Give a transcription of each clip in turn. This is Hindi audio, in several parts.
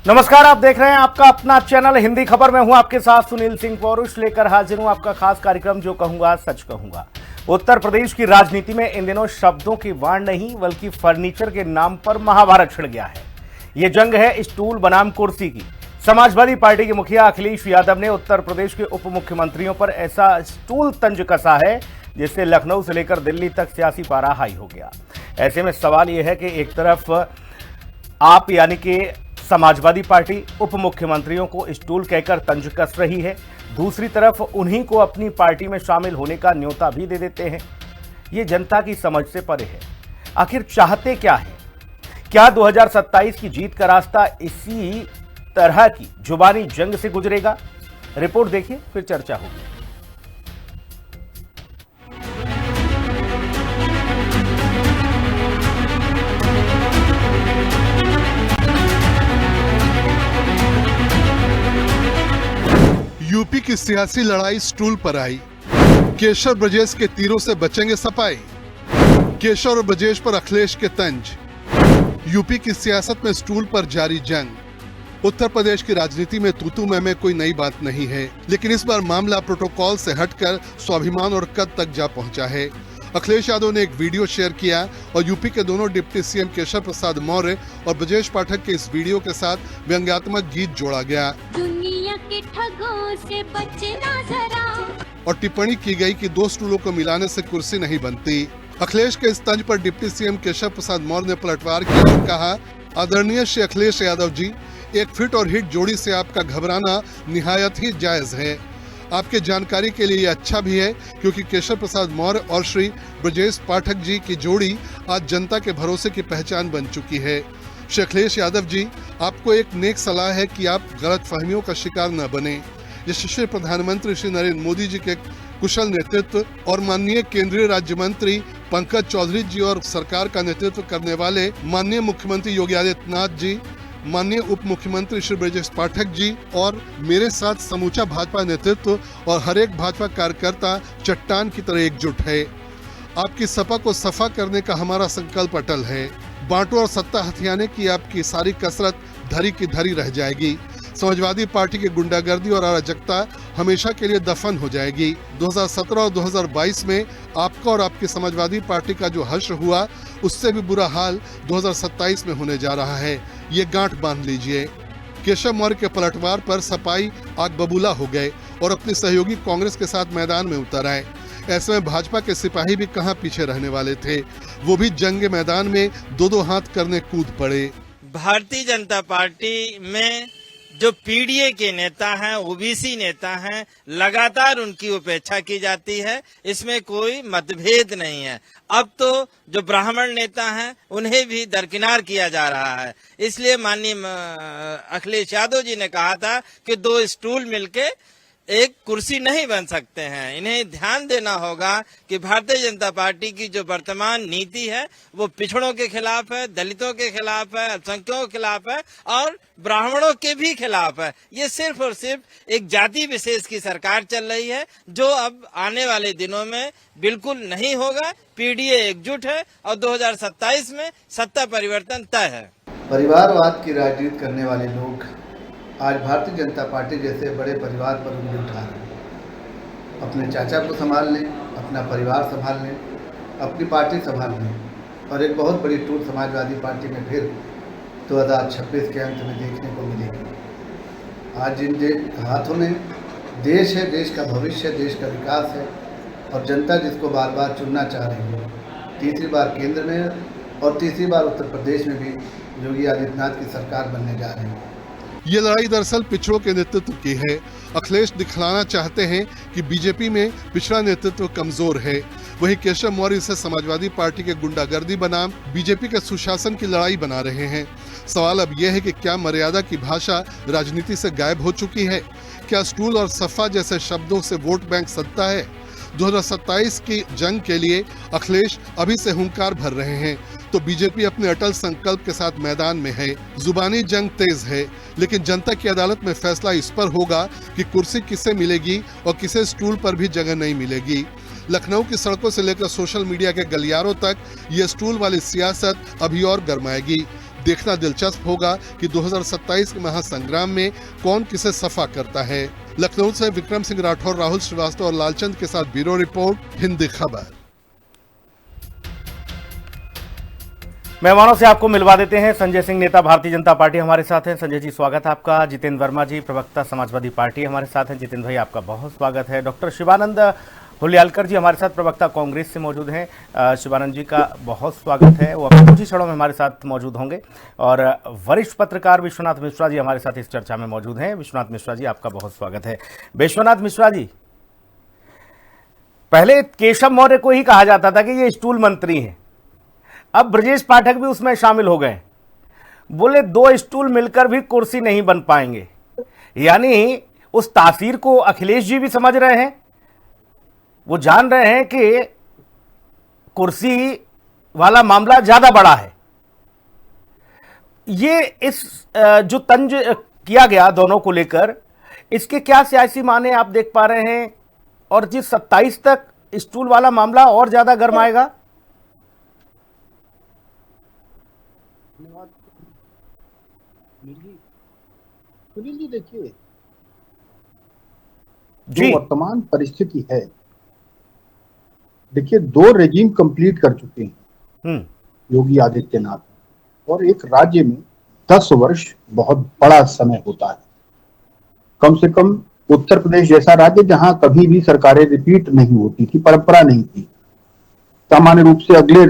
नमस्कार, आप देख रहे हैं आपका अपना चैनल हिंदी खबर में हूं आपके साथ सुनील सिंह पौरुष लेकर हाजिर हूं आपका खास कार्यक्रम जो कहूंगा सच कहूंगा। उत्तर प्रदेश की राजनीति में इन दिनों शब्दों की वार नहीं बल्कि फर्नीचर के नाम पर महाभारत छिड़ गया है। ये जंग है स्टूल बनाम कुर्सी की। समाजवादी पार्टी के मुखिया अखिलेश यादव ने उत्तर प्रदेश के उप मुख्यमंत्रियों पर ऐसा स्टूल तंज कसा है जिससे लखनऊ से लेकर दिल्ली तक सियासी पारा हाई हो गया। ऐसे में सवाल यह है कि एक तरफ आप यानी कि समाजवादी पार्टी उप मुख्यमंत्रियों को स्टूल कहकर तंज कस रही है, दूसरी तरफ उन्हीं को अपनी पार्टी में शामिल होने का न्योता भी दे देते हैं। ये जनता की समझ से परे है। आखिर चाहते क्या है? क्या 2027 की जीत का रास्ता इसी तरह की जुबानी जंग से गुजरेगा? रिपोर्ट देखिए, फिर चर्चा होगी। यूपी की सियासी लड़ाई स्टूल पर आई। केशव ब्रजेश के तीरों से बचेंगे सपाई। केशव और ब्रजेश पर अखिलेश के तंज। यूपी की सियासत में स्टूल पर जारी जंग। उत्तर प्रदेश की राजनीति में तूतू में कोई नई बात नहीं है, लेकिन इस बार मामला प्रोटोकॉल से हटकर स्वाभिमान और कद तक जा पहुंचा है। अखिलेश यादव ने एक वीडियो शेयर किया और यूपी के दोनों डिप्टी सीएम केशव प्रसाद मौर्य और ब्रजेश पाठक के इस वीडियो के साथ व्यंग्यात्मक गीत जोड़ा गया। दुनिया के ठगों से बचना जरा। और टिप्पणी की गई कि दो स्टूलों को मिलाने से कुर्सी नहीं बनती। अखिलेश के इस तंज पर डिप्टी सीएम केशव प्रसाद मौर्य ने पलटवार किया और कहा, आदरणीय श्री अखिलेश यादव जी, एक फिट और हिट जोड़ी से आपका घबराना निहायत ही जायज है। आपके जानकारी के लिए ये अच्छा भी है क्योंकि केशव प्रसाद मौर्य और श्री ब्रजेश पाठक जी की जोड़ी आज जनता के भरोसे की पहचान बन चुकी है। श्री अखिलेश यादव जी, आपको एक नेक सलाह है कि आप गलतफहमियों का शिकार न बने। यशस्वी प्रधानमंत्री श्री नरेंद्र मोदी जी के कुशल नेतृत्व और माननीय केंद्रीय राज्य मंत्री पंकज चौधरी जी और सरकार का नेतृत्व करने वाले माननीय मुख्यमंत्री योगी आदित्यनाथ जी, माननीय उप मुख्यमंत्री श्री ब्रजेश पाठक जी और मेरे साथ समूचा भाजपा नेतृत्व और हर एक भाजपा कार्यकर्ता चट्टान की तरह एकजुट है। आपकी सपा को सफा करने का हमारा संकल्प अटल है। बांटो और सत्ता हथियाने की आपकी सारी कसरत धरी की धरी रह जाएगी। समाजवादी पार्टी की गुंडागर्दी और अराजकता हमेशा के लिए दफन हो जाएगी। 2017 और 2022 में आपका और आपकी समाजवादी पार्टी का जो हश्र हुआ, उससे भी बुरा हाल 2027 में होने जा रहा है। ये गांठ बांध लीजिए। केशव मौर्य के पलटवार पर सपाई आग बबूला हो गए और अपने सहयोगी कांग्रेस के साथ मैदान में उतर आए। ऐसे में भाजपा के सिपाही भी कहां पीछे रहने वाले थे, वो भी जंग मैदान में दो हाथ करने कूद पड़े। भारतीय जनता पार्टी में जो पीडीए के नेता हैं, ओबीसी नेता हैं, लगातार उनकी उपेक्षा की जाती है। इसमें कोई मतभेद नहीं है। अब तो जो ब्राह्मण नेता हैं उन्हें भी दरकिनार किया जा रहा है। इसलिए माननीय अखिलेश यादव जी ने कहा था कि दो स्टूल मिलके एक कुर्सी नहीं बन सकते हैं। इन्हें ध्यान देना होगा कि भारतीय जनता पार्टी की जो वर्तमान नीति है वो पिछड़ों के खिलाफ है, दलितों के खिलाफ है, अल्पसंख्यकों के खिलाफ है और ब्राह्मणों के भी खिलाफ है। ये सिर्फ और सिर्फ एक जाति विशेष की सरकार चल रही है, जो अब आने वाले दिनों में बिल्कुल नहीं होगा। पीडीए एकजुट है और 2027 में सत्ता परिवर्तन तय है। परिवारवाद की राजनीति करने वाले लोग आज भारतीय जनता पार्टी जैसे बड़े परिवार पर उंगली उठा रहे हैं। अपने चाचा को संभाल लें, अपना परिवार संभाल लें, अपनी पार्टी संभाल लें और एक बहुत बड़ी टूट समाजवादी पार्टी में फिर 2026 के अंत में देखने को मिलेगी। आज जिन हाथों में देश है, देश का भविष्य, देश का विकास है और जनता जिसको बार बार चुनना चाह रही है, तीसरी बार केंद्र में और तीसरी बार उत्तर प्रदेश में भी योगी आदित्यनाथ की सरकार बनने जा रही है। ये लड़ाई दरअसल पिछड़ों के नेतृत्व की है। अखिलेश दिखलाना चाहते हैं कि बीजेपी में पिछड़ा नेतृत्व कमजोर है, वहीं केशव मौर्य इसे समाजवादी पार्टी के गुंडागर्दी बनाम बीजेपी के सुशासन की लड़ाई बना रहे हैं। सवाल अब यह है कि क्या मर्यादा की भाषा राजनीति से गायब हो चुकी है? क्या स्टूल और सफा जैसे शब्दों से वोट बैंक सत्ता है? 2027 की जंग के लिए अखिलेश अभी से हुंकार भर रहे हैं तो बीजेपी अपने अटल संकल्प के साथ मैदान में है। जुबानी जंग तेज है, लेकिन जनता की अदालत में फैसला इस पर होगा कि कुर्सी किसे मिलेगी और किसे स्टूल पर भी जगह नहीं मिलेगी। लखनऊ की सड़कों से लेकर सोशल मीडिया के गलियारों तक ये स्टूल वाली सियासत अभी और गरमाएगी। देखना दिलचस्प होगा कि 2027 के महासंग्राम में कौन किसे सफा करता है। लखनऊ से विक्रम सिंह राठौर, राहुल श्रीवास्तव और लालचंद के साथ ब्यूरो रिपोर्ट, हिंदी खबर। मेहमानों से आपको मिलवा देते हैं। संजय सिंह, नेता भारतीय जनता पार्टी, हमारे साथ हैं। संजय जी, स्वागत है आपका। जितेंद्र वर्मा जी, प्रवक्ता समाजवादी पार्टी, हमारे साथ हैं। जितेंद्र भाई, आपका बहुत स्वागत है। डॉक्टर शिवानंद हुलियालकर जी हमारे साथ, प्रवक्ता कांग्रेस से मौजूद हैं। शिवानंद जी का बहुत स्वागत है, वो अपने कुछ ही क्षणों में हमारे साथ मौजूद होंगे। और वरिष्ठ पत्रकार विश्वनाथ मिश्रा जी हमारे साथ इस चर्चा में मौजूद हैं। विश्वनाथ मिश्रा जी, आपका बहुत स्वागत है। विश्वनाथ मिश्रा जी, पहले केशव मौर्य को ही कहा जाता था कि ये स्टूल मंत्री हैं, अब ब्रजेश पाठक भी उसमें शामिल हो गए। बोले 2 स्टूल मिलकर भी कुर्सी नहीं बन पाएंगे। यानी उस तासीर को अखिलेश जी भी समझ रहे हैं। वो जान रहे हैं कि कुर्सी वाला मामला ज्यादा बड़ा है। ये इस जो तंज किया गया दोनों को लेकर, इसके क्या सियासी माने आप देख पा रहे हैं? और जिस 27 तक स्टूल वाला मामला और ज्यादा गरमाएगा। सुनील जी, देखिए, जी, जो वर्तमान परिस्थिति है, देखिए 2 रेजिम कंप्लीट कर चुके हैं योगी आदित्यनाथ, और एक राज्य में 10 वर्ष बहुत बड़ा समय होता है। कम से कम उत्तर प्रदेश जैसा राज्य जहां कभी भी सरकारें रिपीट नहीं होती थी, परंपरा नहीं थी, सामान्य रूप से अगले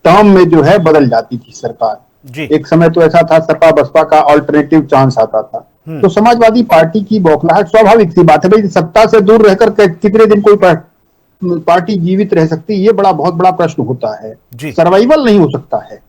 टर्म में जो है बदल जाती थी सरकार। जी। एक समय तो ऐसा था, सपा बसपा का ऑल्टरनेटिव चांस आता था। तो समाजवादी पार्टी की बौखलाहट स्वाभाविक सी बात है भाई, सत्ता से दूर रहकर कितने दिन कोई पार्टी जीवित रह सकती है, ये बहुत बड़ा प्रश्न होता है। सर्वाइवल नहीं हो सकता है।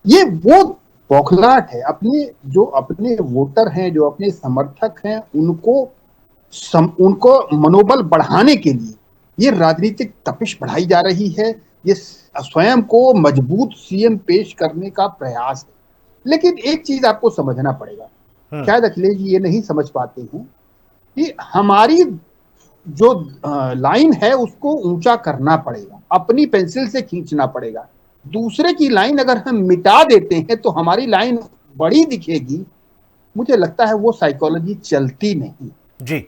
ये वो बौखलाहट है। अपने वोटर हैं, जो अपने समर्थक हैं, उनको मनोबल बढ़ाने के लिए ये राजनीतिक तपिश बढ़ाई जा रही है। ये स्वयं को मजबूत सीएम पेश करने का प्रयास है। लेकिन एक चीज आपको समझना पड़ेगा, शायद अखिलेश जी ये नहीं समझ पाते हैं कि हमारी जो लाइन है उसको ऊंचा करना पड़ेगा, अपनी पेंसिल से खींचना पड़ेगा। दूसरे की लाइन अगर हम मिटा देते हैं तो हमारी लाइन बड़ी दिखेगी। मुझे लगता है वो साइकोलॉजी चलती नहीं जी।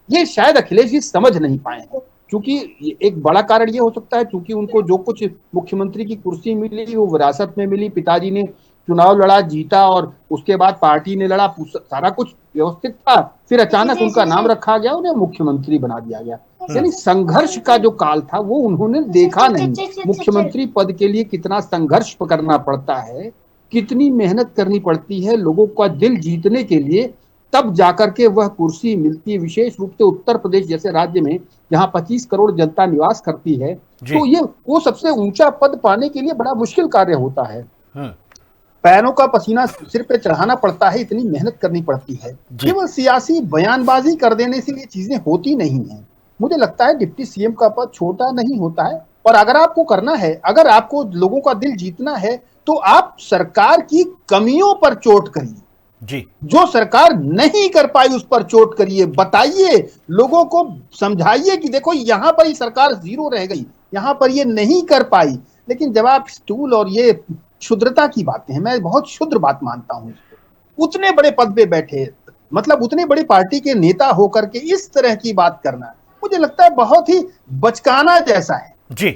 ये शायद अखिलेश जी समझ नहीं पाए हैं, क्योंकि एक बड़ा कारण ये हो सकता है, क्योंकि उनको जो कुछ मुख्यमंत्री की कुर्सी मिली वो विरासत में मिली। पिताजी ने चुनाव लड़ा, जीता, और उसके बाद पार्टी ने लड़ा, सारा कुछ व्यवस्थित था। फिर अचानक उनका नाम रखा गया, उन्हें मुख्यमंत्री बना दिया गया। यानी संघर्ष का जो काल था वो उन्होंने देखा नहीं। मुख्यमंत्री पद के लिए कितना संघर्ष करना पड़ता है, कितनी मेहनत करनी पड़ती है लोगों का दिल जीतने के लिए, तब जाकर के वह कुर्सी मिलती है। विशेष रूप से उत्तर प्रदेश जैसे राज्य में जहां 25 करोड़ जनता निवास करती है, तो ये वो सबसे ऊंचा पद पाने के लिए बड़ा मुश्किल कार्य होता है। पैरों का पसीना सिर पे चढ़ाना पड़ता है, इतनी मेहनत करनी पड़ती है। केवल सियासी बयानबाजी कर देने से ये चीजें होती नहीं है। मुझे लगता है डिप्टी सीएम का पद छोटा नहीं होता है, और अगर आपको करना है, अगर आपको लोगों का दिल जीतना है, तो आप सरकार की कमियों पर चोट करिए जी। जो सरकार नहीं कर पाई उस पर चोट करिए, बताइए, लोगों को समझाइए कि देखो यहां पर ही सरकार जीरो रह गई, यहां पर ये नहीं कर पाई। लेकिन जब आप स्टूल और ये क्षुद्रता की बातें हैं, मैं बहुत क्षुद्र बात मानता हूं इसको, उतने बड़े पद पे बैठे, मतलब उतने बड़ी पार्टी के नेता होकर के इस तरह की बात करना, मुझे लगता है बहुत ही बचकाना जैसा है जी।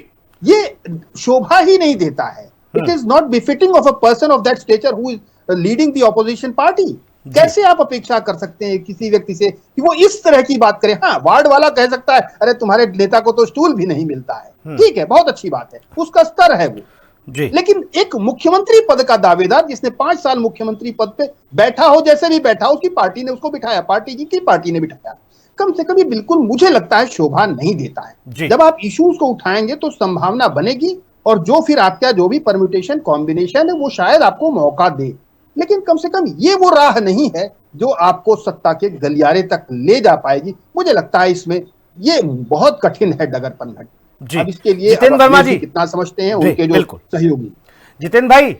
ये शोभा ही नहीं देता है। It is not befitting of a person of that stature who is leading the opposition party. कैसे आप अपेक्षा कर सकते हैं किसी व्यक्ति से कि वो इस तरह की बात करे? हाँ, वार्ड वाला कह सकता है, अरे तुम्हारे नेता को तो स्टूल भी नहीं मिलता है, ठीक है, बहुत अच्छी बात है, उसका स्तर है वो जी। लेकिन एक मुख्यमंत्री पद का दावेदार जिसने 5 साल मुख्यमंत्री पद पे बैठा हो, जैसे भी बैठा हो, उसकी पार्टी ने उसको बिठाया, पार्टी की पार्टी ने बिठाया, कम से कम ये बिल्कुल मुझे लगता है शोभा नहीं देता है। जब आप इश्यूज को उठाएंगे तो संभावना बनेगी, और जो फिर आपका जो भी परम्यूटेशन कॉम्बिनेशन है वो शायद आपको मौका दे। लेकिन कम से कम ये वो राह नहीं है जो आपको सत्ता के गलियारे तक ले जा पाएगी। मुझे लगता है इसमें ये बहुत कठिन है डगर पनघट। अब इसके लिए जितेंद्र वर्मा जी कितना समझते हैं उनके जो सहयोगी। जितेंद्र भाई,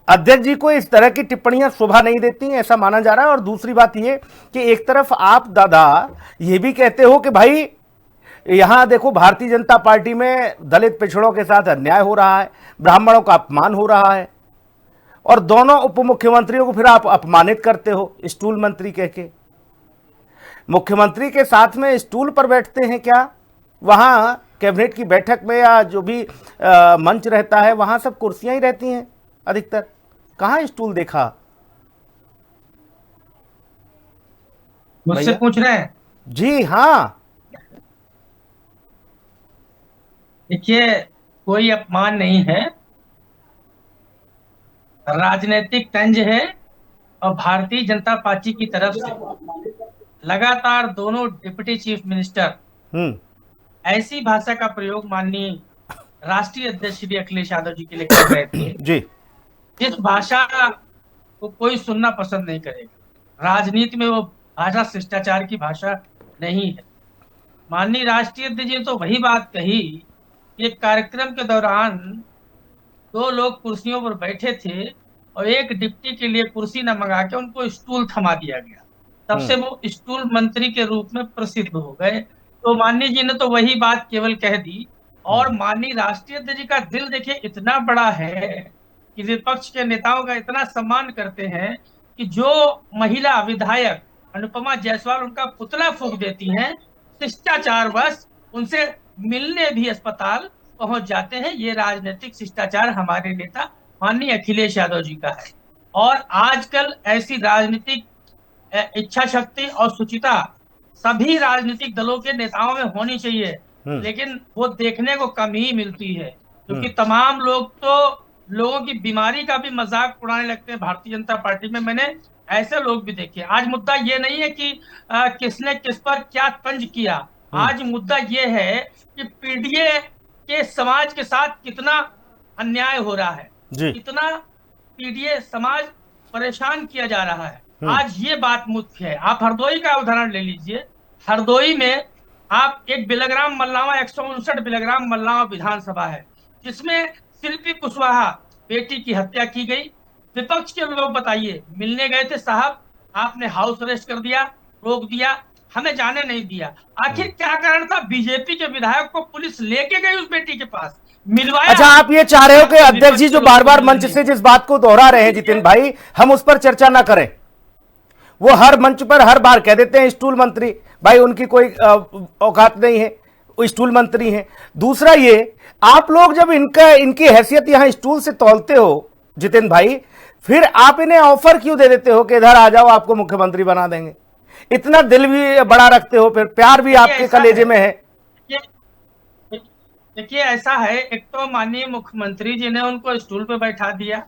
अध्यक्ष जी को इस तरह की टिप्पणियां शोभा नहीं देती हैं, ऐसा माना जा रहा है। और दूसरी बात ये कि एक तरफ आप दादा ये भी कहते हो कि भाई यहां देखो भारतीय जनता पार्टी में दलित पिछड़ों के साथ अन्याय हो रहा है, ब्राह्मणों का अपमान हो रहा है, और दोनों उप मुख्यमंत्रियों को फिर आप अपमानित करते हो स्टूल मंत्री कह के। मुख्यमंत्री के साथ में स्टूल पर बैठते हैं क्या? वहां कैबिनेट की बैठक में या जो भी मंच रहता है वहां सब कुर्सियां ही रहती हैं अधिकतर, कहां स्टूल देखा? मुझसे भैया? पूछ रहे हैं? जी हाँ। देखिए, कोई अपमान नहीं है, राजनीतिक तंज है, और भारतीय जनता पार्टी की तरफ से लगातार दोनों डिप्टी चीफ मिनिस्टर ऐसी भाषा का प्रयोग माननीय राष्ट्रीय अध्यक्ष श्री अखिलेश यादव जी के लिए कर रहे थे जी। जिस भाषा को कोई सुनना पसंद नहीं करेगा। राजनीति में वो भाषा शिष्टाचार की भाषा नहीं है। माननीय राष्ट्रीय अध्यक्ष जी ने तो वही बात कही, एक कार्यक्रम के दौरान दो लोग कुर्सियों पर बैठे थे और एक डिप्टी के लिए कुर्सी न मंगा के उनको स्टूल थमा दिया गया, तब से वो स्टूल मंत्री के रूप में प्रसिद्ध हो गए। तो माननीय जी ने तो वही बात केवल कह दी, और माननीय राष्ट्रीय अध्यक्ष जी का दिल देखिए इतना बड़ा है कि विपक्ष के नेताओं का इतना सम्मान करते हैं कि जो महिला विधायक अनुपमा जायसवाल उनका पुतला फूंक देती हैं, शिष्टाचार बस उनसे मिलने भी अस्पताल पहुंच जाते हैं। ये राजनीतिक शिष्टाचार हमारे नेता माननीय अखिलेश यादव जी का है। और आजकल ऐसी राजनीतिक इच्छा शक्ति और सुचिता सभी राजनीतिक दलों के नेताओं में होनी चाहिए, लेकिन वो देखने को कम ही मिलती है, क्योंकि तमाम लोग तो लोगों की बीमारी का भी मजाक उड़ाने लगते हैं भारतीय जनता पार्टी में। मैंने ऐसे लोग भी देखे। आज मुद्दा ये नहीं है कि किसने किस पर क्या तंज किया, आज मुद्दा ये है कि पीडीए के समाज के साथ कितना अन्याय हो रहा है, कितना पीडीए समाज परेशान किया जा रहा है। आज ये बात मुख्य है। आप हरदोई का उदाहरण ले लीजिए। हरदोई में आप एक बिलग्राम मल्लावा 159 बिलग्राम मल्लावा विधानसभा है, जिसमें शिल्पी कुशवाहा बेटी की हत्या की गई। विपक्ष के लोग बताइए, मिलने गए थे साहब, आपने हाउस अरेस्ट कर दिया, रोक दिया, हमें जाने नहीं दिया। आखिर क्या कारण था? बीजेपी के विधायक को पुलिस लेके गई उस बेटी के पास, मिलवाया। अच्छा, आप ये चाह रहे हो कि अध्यक्ष जी जो बार बार मंच से जिस बात को दोहरा रहे हैं जितिन भाई, हम उस पर चर्चा ना करें। वो हर मंच पर हर बार कह देते हैं स्टूल मंत्री, भाई उनकी कोई औकात नहीं है, वो स्टूल मंत्री हैं। दूसरा ये, आप लोग जब इनकी हैसियत यहां स्टूल से तौलते हो जितिन भाई, फिर आप इन्हें ऑफर क्यों दे देते हो कि इधर आ जाओ आपको मुख्यमंत्री बना देंगे? इतना दिल भी बड़ा रखते हो, फिर प्यार भी आपके कलेजे में है। देखिए ऐसा है, एक तो माननीय मुख्यमंत्री जी ने उनको स्टूल पे बैठा दिया,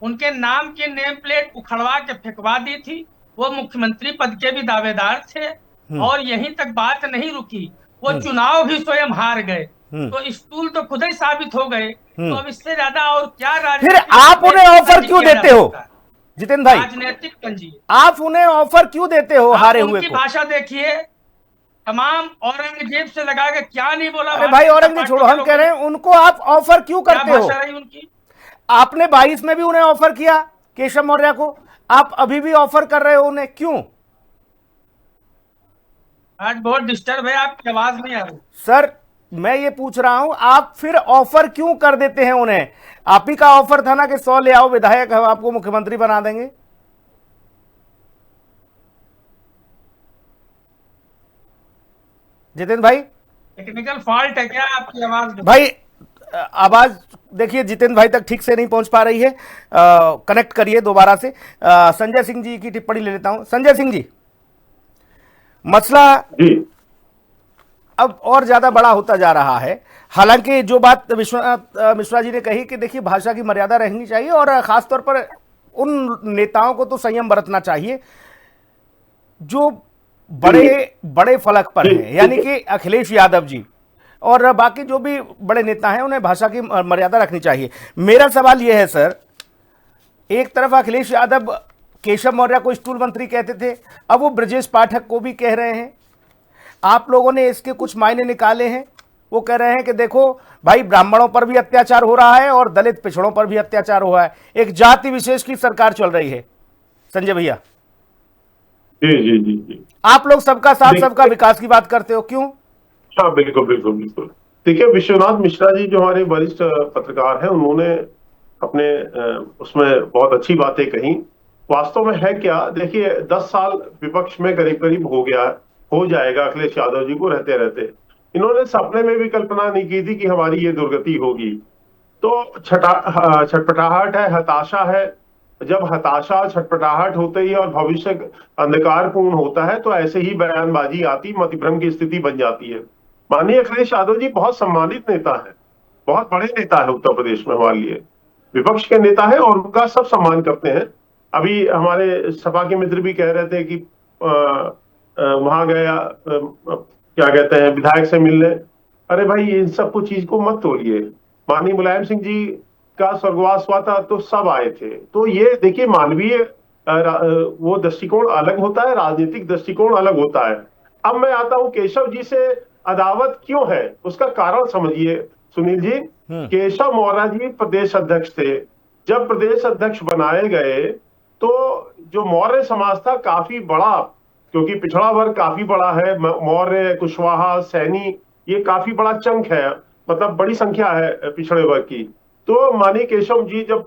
उनके नाम की नेम प्लेट उखड़वा के फेंकवा दी थी। वो मुख्यमंत्री पद के भी दावेदार थे, और यहीं तक बात नहीं रुकी, वो चुनाव भी स्वयं हार गए, तो स्टूल तो खुद ही साबित हो गए। तो अब इससे ज्यादा और क्या फिर आप उन्हें ऑफर क्यों देते हो जितिन भाई? राजनीतिक तंजी। आप उन्हें ऑफर क्यों देते हो हारे हुए को? को? भाषा देखिए, तमाम औरंगजेब से लगा के क्या नहीं बोला। अरे भाई औरंगजेब छोड़ो, हम कह रहे हैं उनको आप ऑफर क्यों करते हो? भाषा रही उनकी? आपने 22 में भी उन्हें ऑफर किया, केशव मौर्य को, आप अभी भी ऑफर कर रहे हो उन्हें, क्यों? आज बहुत डिस्टर्ब है, आपकी आवाज नहीं आ रही। सर मैं ये पूछ रहा हूं, आप फिर ऑफर क्यों कर देते हैं उन्हें? आप ही का ऑफर था ना कि 100 ले आओ विधायक, हम आपको मुख्यमंत्री बना देंगे। जितिन भाई, टेक्निकल फॉल्ट है क्या आपकी आवाज? भाई आवाज देखिए जितिन भाई तक ठीक से नहीं पहुंच पा रही है, कनेक्ट करिए दोबारा से। संजय सिंह जी की टिप्पणी ले लेता हूं। संजय सिंह जी, मसला अब और ज्यादा बड़ा होता जा रहा है। हालांकि जो बात विश्वनाथ मिश्रा जी ने कही कि देखिए भाषा की मर्यादा रहनी चाहिए, और खासतौर पर उन नेताओं को तो संयम बरतना चाहिए जो बड़े बड़े फलक पर हैं, यानी कि अखिलेश यादव जी और बाकी जो भी बड़े नेता हैं, उन्हें भाषा की मर्यादा रखनी चाहिए। मेरा सवाल यह है सर, एक तरफ अखिलेश यादव केशव मौर्य को स्टूल मंत्री कहते थे, अब वो ब्रजेश पाठक को भी कह रहे हैं। आप लोगों ने इसके कुछ मायने निकाले हैं, वो कह रहे हैं कि देखो भाई ब्राह्मणों पर भी अत्याचार हो रहा है और दलित पिछड़ों पर भी अत्याचार हो रहा है, एक जाति विशेष की सरकार चल रही है। संजय भैया, जी। आप लोग सबका साथ सबका विकास की बात करते हो, क्यों? हाँ, बिल्कुल बिल्कुल बिल्कुल। देखिए, विश्वनाथ मिश्रा जी जो हमारे वरिष्ठ पत्रकार हैं, उन्होंने अपने उसमें बहुत अच्छी बातें कही। वास्तव में है क्या, देखिए 10 साल विपक्ष में करीब करीब हो जाएगा अखिलेश यादव जी को रहते रहते। इन्होंने सपने में भी कल्पना नहीं की थी कि हमारी ये दुर्गति होगी। तो छटपटाहट है, हताशा है। जब हताशा छटपटाहट होते ही और भविष्य अंधकारपूर्ण होता है, तो ऐसे ही बयानबाजी आती, मतिभ्रम की स्थिति बन जाती है। माननीय अखिलेश यादव जी बहुत सम्मानित नेता है, बहुत बड़े नेता है उत्तर प्रदेश में हमारे लिए, विपक्ष के नेता है और उनका सब सम्मान करते हैं। अभी हमारे सपा के मित्र भी कह रहे थे कि वहां गया, क्या कहते हैं, विधायक से मिलने। अरे भाई, इन सब कुछ चीज को मत तोड़िए। माननीय मुलायम सिंह जी का स्वर्गवास हुआ था तो सब आए थे। तो ये देखिए, मानवीय वो दृष्टिकोण अलग होता है, राजनीतिक दृष्टिकोण अलग होता है। अब मैं आता हूं केशव जी से, अदावत क्यों है उसका कारण समझिए सुनील जी। केशव मौर्य जी प्रदेश अध्यक्ष थे। जब प्रदेश अध्यक्ष बनाए गए तो जो मौर्य समाज था काफी बड़ा, क्योंकि पिछड़ा वर्ग काफी बड़ा है, मौर्य, कुशवाहा, सैनी, ये काफी बड़ा चंक है, मतलब बड़ी संख्या है पिछड़े वर्ग की। तो माननीय केशव जी जब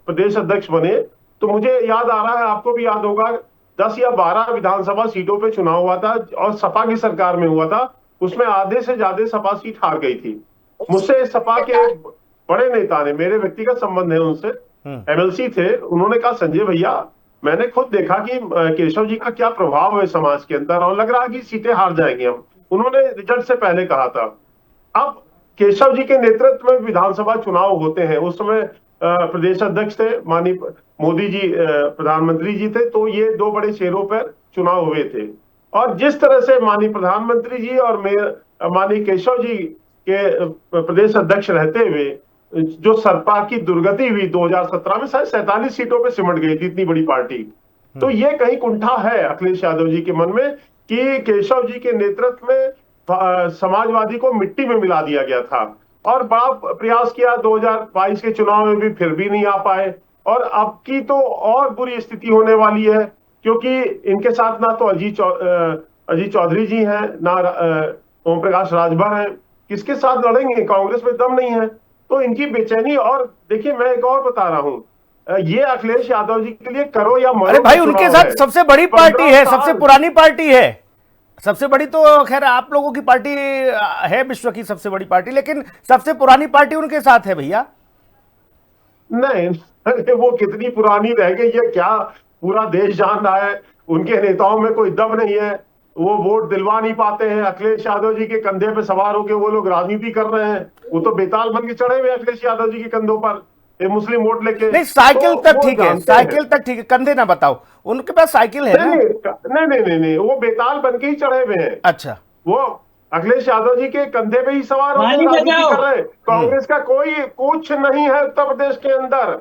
प्रदेश अध्यक्ष बने, तो मुझे याद आ रहा है, आपको भी याद होगा, 10 या 12 विधानसभा सीटों पे चुनाव हुआ था और सपा की सरकार में हुआ था। उसमें आधे से ज्यादा सपा सीट हार गई थी। मुझसे सपा के एक बड़े नेता ने, मेरे व्यक्तिगत संबंध है उनसे, एमएलसी थे, उन्होंने कहा, संजय भैया, मैंने खुद देखा कि केशव जी का क्या प्रभाव है समाज के अंदर और लग रहा है कि सीटें हार जाएंगे हम। उन्होंने रिजल्ट से पहले कहा था। अब केशव जी के नेतृत्व में विधानसभा चुनाव होते हैं, उस समय प्रदेश अध्यक्ष थे माननीय मोदी जी, प्रधानमंत्री जी थे, तो ये दो बड़े शेरों पर चुनाव हुए थे। और जिस तरह से माननीय प्रधानमंत्री जी और माननीय केशव जी के प्रदेश अध्यक्ष रहते हुए जो सपा की दुर्गति हुई 2017 में, शायद 47 सीटों पे सिमट गई थी इतनी बड़ी पार्टी। तो ये कहीं कुंठा है अखिलेश यादव जी के मन में कि केशव जी के नेतृत्व में समाजवादी को मिट्टी में मिला दिया गया था और बड़ा प्रयास किया। 2022 के चुनाव में भी फिर भी नहीं आ पाए और अब की तो और बुरी स्थिति होने वाली है, क्योंकि इनके साथ ना तो अजीत चौधरी जी हैं, ना ओम प्रकाश राजभर हैं। किसके साथ लड़ेंगे? कांग्रेस में दम नहीं है, तो इनकी बेचैनी। और देखिए, मैं एक और बता रहा हूं, ये अखिलेश यादव जी के लिए करो या मरो। अरे भाई, उनके साथ सबसे बड़ी पार्टी है, सबसे पुरानी पार्टी है, सबसे बड़ी तो खैर आप लोगों की पार्टी है, विश्व की सबसे बड़ी पार्टी, लेकिन सबसे पुरानी पार्टी उनके साथ है भैया। नहीं, वो कितनी पुरानी रह गई है क्या पूरा देश जान रहा है। उनके नेताओं में कोई दम नहीं है, वो वोट दिलवा नहीं पाते हैं। अखिलेश यादव जी के कंधे पे सवार होकर वो लोग राजनीति कर रहे हैं। वो तो बेताल बन के चढ़े हुए अखिलेश यादव जी के कंधों पर, ये मुस्लिम वोट लेके। नहीं, साइकिल तक ठीक है, साइकिल तक ठीक है, कंधे ना बताओ, उनके पास साइकिल है ना? नहीं, वो बेताल बन के ही चढ़े हुए हैं। अच्छा, वो अखिलेश यादव जी के कंधे पे ही सवार होकर राजनीति कर रहे हैं। कांग्रेस का कोई कुछ नहीं है उत्तर प्रदेश के अंदर,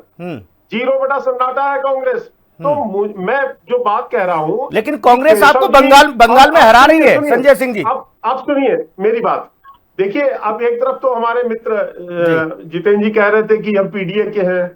0 बटा सन्नाटा है कांग्रेस। तो मैं जो बात कह रहा हूं, लेकिन कांग्रेस आपको बंगाल में हरा रही है संजय सिंह जी। अब सुनिए मेरी बात। देखिए, अब एक तरफ तो हमारे मित्र जितेंद्र जी कह रहे थे कि हम पीडीए के हैं,